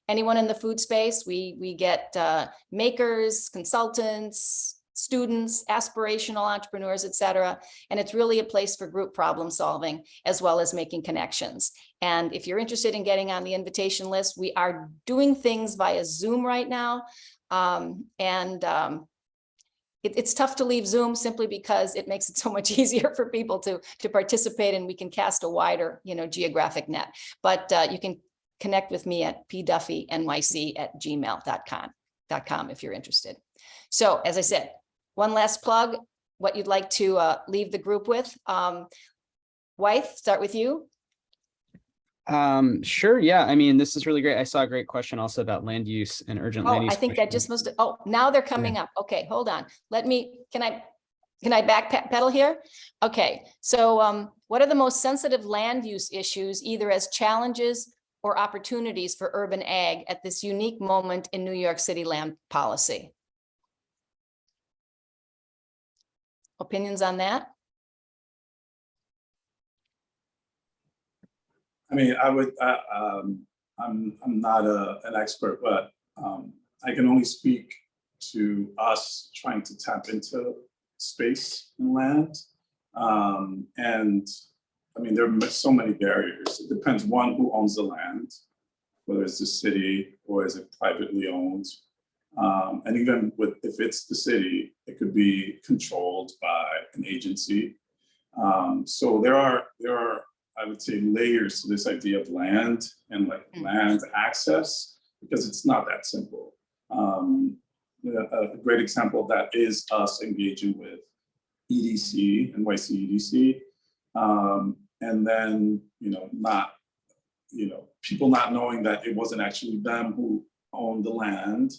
Anyone in the food space, we get makers, consultants, students, aspirational entrepreneurs, et cetera. And it's really a place for group problem solving, as well as making connections. And if you're interested in getting on the invitation list, we are doing things via Zoom right now. It's tough to leave Zoom simply because it makes it so much easier for people to participate, and we can cast a wider, geographic net. But you can connect with me at pduffynyc@gmail.com if you're interested. So as I said, one last plug, what you'd like to leave the group with. Wythe, start with you. Sure. Yeah. I mean, this is really great. I saw a great question also about land use and urgent land use. I think that just must, now they're coming up. Okay, hold on. Can I backpedal here? Okay, so what are the most sensitive land use issues, either as challenges or opportunities for urban ag at this unique moment in New York City land policy? Opinions on that? I mean, I'm not an expert, but I can only speak to us trying to tap into space and land. And I mean, there are so many barriers. It depends, one, who owns the land, whether it's the city or is it privately owned. And even if it's the city, it could be controlled by an agency. So there are, I would say, layers to this idea of land and land access, because it's not that simple. A great example of that is us engaging with EDC, NYC EDC, and then people not knowing that it wasn't actually them who owned the land,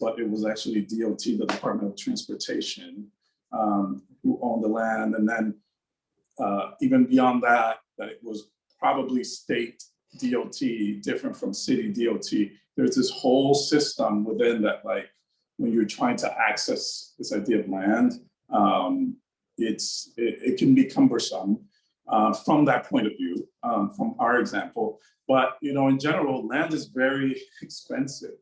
but it was actually DOT, the Department of Transportation, who owned the land, and then even beyond that it was probably state DOT, different from city DOT. There's this whole system within that, when you're trying to access this idea of land, it can be cumbersome from that point of view, from our example. But in general, land is very expensive,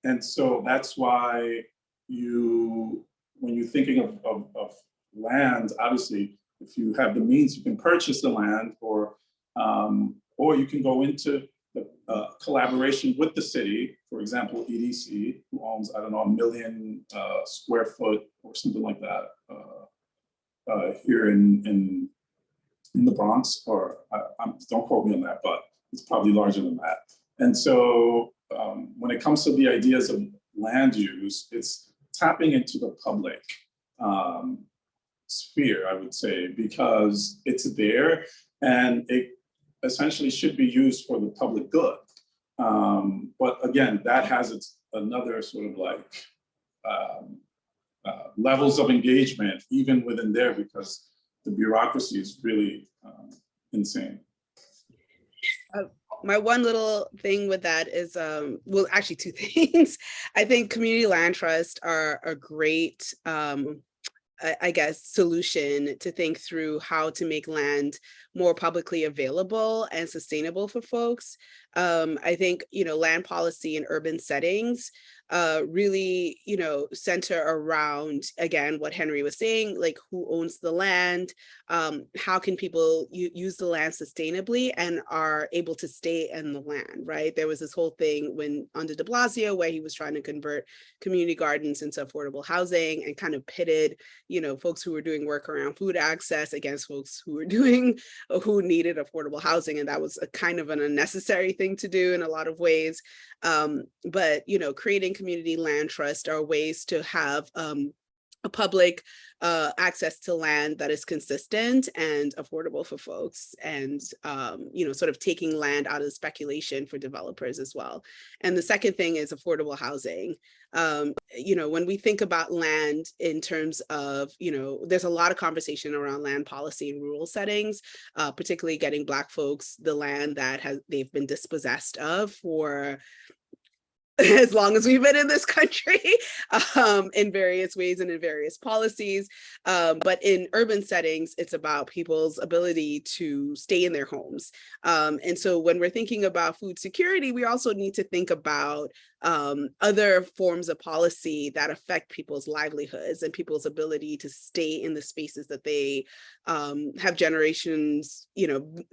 and so that's why when you're thinking of land, obviously, if you have the means, you can purchase the land, or you can go into the collaboration with the city. For example, EDC, who owns, I don't know, 1 million square foot or something like that here in the Bronx, or don't quote me on that, but it's probably larger than that. And so when it comes to the ideas of land use, it's tapping into the public sphere, I would say, because it's there and it essentially should be used for the public good. But again, that has its another sort of like levels of engagement even within there, because the bureaucracy is really insane. My one little thing with that is, well, actually two things. I think community land trusts are a great, I guess, solution to think through how to make land more publicly available and sustainable for folks. I think, land policy in urban settings really, center around, again, what Henry was saying, like who owns the land, how can people use the land sustainably and are able to stay in the land, right? There was this whole thing when under de Blasio where he was trying to convert community gardens into affordable housing and kind of pitted, folks who were doing work around food access against folks who needed affordable housing. And that was a kind of an unnecessary thing to do in a lot of ways. But, creating community land trust are ways to have a public access to land that is consistent and affordable for folks, and sort of taking land out of speculation for developers as well. And the second thing is affordable housing. When we think about land in terms of, there's a lot of conversation around land policy in rural settings, particularly getting Black folks the land that they've been dispossessed of for as long as we've been in this country, in various ways and in various policies. But in urban settings, it's about people's ability to stay in their homes. And so when we're thinking about food security, we also need to think about other forms of policy that affect people's livelihoods and people's ability to stay in the spaces that they have generations,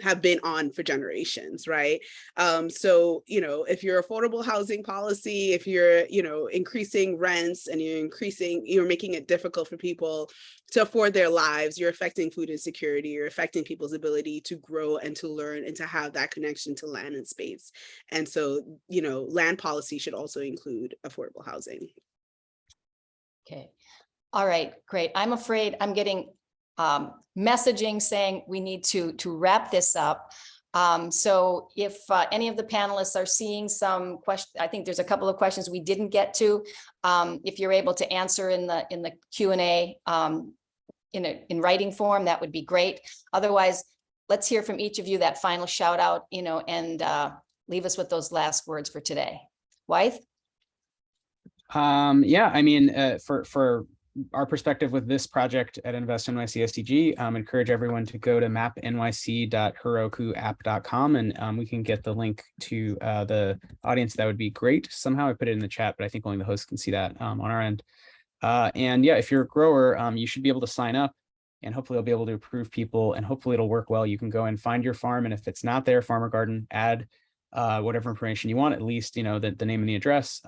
have been on for generations, right? So, if your affordable housing policy, if you're, increasing rents and you're making it difficult for people to afford their lives, you're affecting food insecurity, you're affecting people's ability to grow and to learn and to have that connection to land and space. And so, land policy should also include affordable housing. Okay. All right, great. I'm afraid I'm getting messaging saying we need to wrap this up. So if any of the panelists are seeing some questions, I think there's a couple of questions we didn't get to. If you're able to answer in the Q&A in writing form, that would be great. Otherwise, let's hear from each of you that final shout out, and leave us with those last words for today. Wythe? Yeah, I mean, for our perspective with this project at Invest NYC SDG, encourage everyone to go to mapnyc.herokuapp.com and we can get the link to the audience. That would be great. Somehow I put it in the chat, but I think only the host can see that on our end. And yeah, if you're a grower, you should be able to sign up and hopefully I'll be able to approve people and hopefully it'll work well. You can go and find your farm, and if it's not there, farmer garden, add whatever information you want, at least, the name and the address.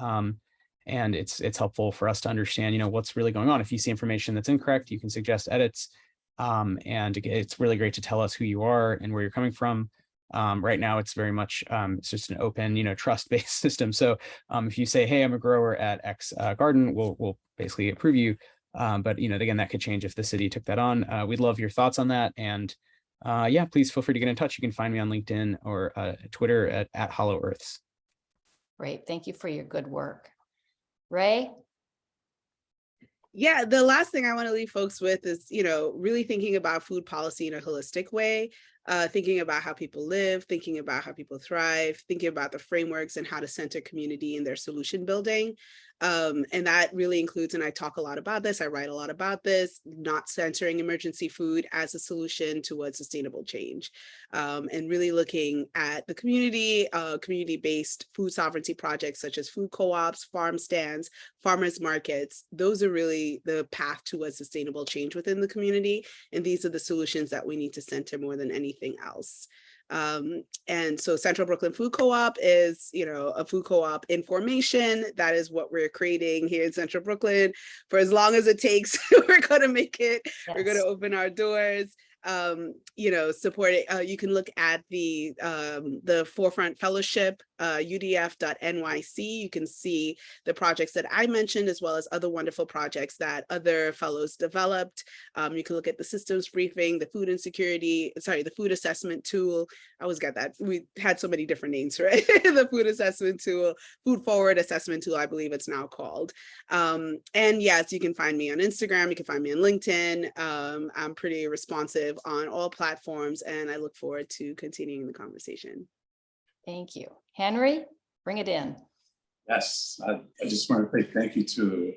And it's helpful for us to understand, what's really going on. If you see information that's incorrect, you can suggest edits. And it's really great to tell us who you are and where you're coming from. Right now, it's very much, it's just an open, trust-based system. So if you say, hey, I'm a grower at X garden, we'll basically approve you. But, again, that could change if the city took that on. We'd love your thoughts on that. And yeah, please feel free to get in touch. You can find me on LinkedIn or Twitter at Hollow Earths. Great. Thank you for your good work. Ray? Yeah, the last thing I want to leave folks with is, really thinking about food policy in a holistic way, thinking about how people live, thinking about how people thrive, thinking about the frameworks and how to center community in their solution building. And that really includes, and I talk a lot about this, I write a lot about this, not centering emergency food as a solution towards sustainable change. And really looking at the community-based food sovereignty projects such as food co-ops, farm stands, farmers markets. Those are really the path towards sustainable change within the community. And these are the solutions that we need to center more than anything else. And so Central Brooklyn Food Co-op is, a food co-op in formation. That is what we're creating here in Central Brooklyn for as long as it takes. We're going to make it. Yes. We're going to open our doors. Support it. You can look at the Forefront Fellowship udf.nyc. You can see the projects that I mentioned, as well as other wonderful projects that other fellows developed. You can look at the systems briefing, the food insecurity, sorry, the food assessment tool. I always got that. We had so many different names, right? The food assessment tool, food forward assessment tool, I believe it's now called. And yes, you can find me on Instagram. You can find me on LinkedIn. I'm pretty responsive on all platforms, and I look forward to continuing the conversation. Thank you. Henry, bring it in. Yes, I just want to say thank you to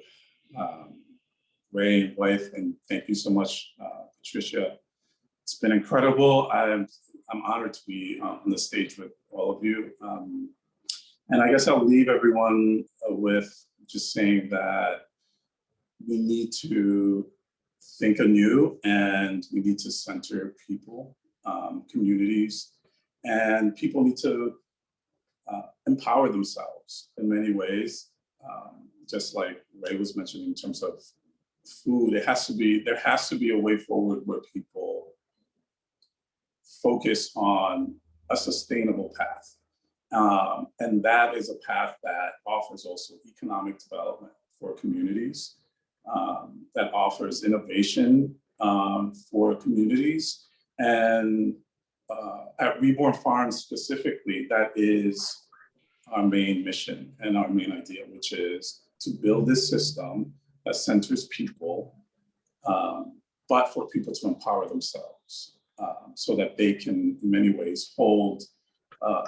Ray and Wythe, and thank you so much, Patricia. It's been incredible. I'm honored to be on the stage with all of you. And I guess I'll leave everyone with just saying that we need to think anew, and we need to center people, communities, and people need to empower themselves in many ways. Just like Ray was mentioning in terms of food, there has to be a way forward where people focus on a sustainable path. And that is a path that offers also economic development for communities, that offers innovation for communities. And at Reborn Farms specifically, that is our main mission and our main idea, which is to build this system that centers people, but for people to empower themselves so that they can, in many ways, hold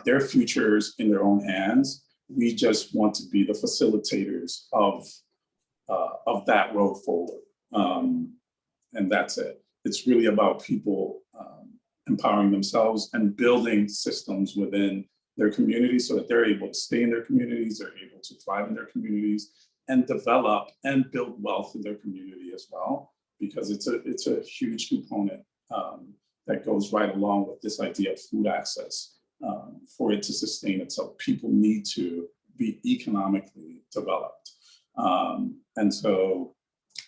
their futures in their own hands. We just want to be the facilitators of that road forward. And that's it. It's really about people empowering themselves and building systems within their communities so that they're able to stay in their communities, they're able to thrive in their communities, and develop and build wealth in their community as well, because it's a huge component that goes right along with this idea of food access. For it to sustain itself, people need to be economically developed. And so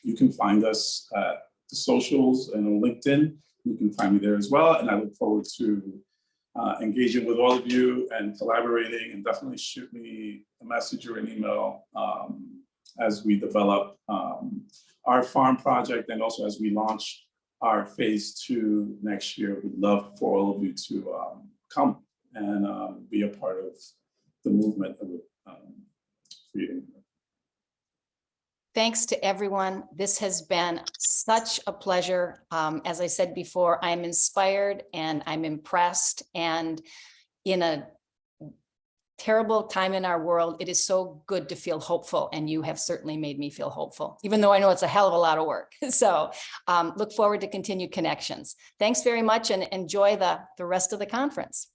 you can find us at the socials and on LinkedIn. You can find me there as well. And I look forward to engaging with all of you and collaborating, and definitely shoot me a message or an email as we develop our farm project, and also as we launch our phase 2 next year. We'd love for all of you to come and be a part of the movement that we're creating. Thanks to everyone. This has been such a pleasure. As I said before, I'm inspired and I'm impressed, and in a terrible time in our world, it is so good to feel hopeful, and you have certainly made me feel hopeful, even though I know it's a hell of a lot of work. So look forward to continued connections. Thanks very much, and enjoy the rest of the conference.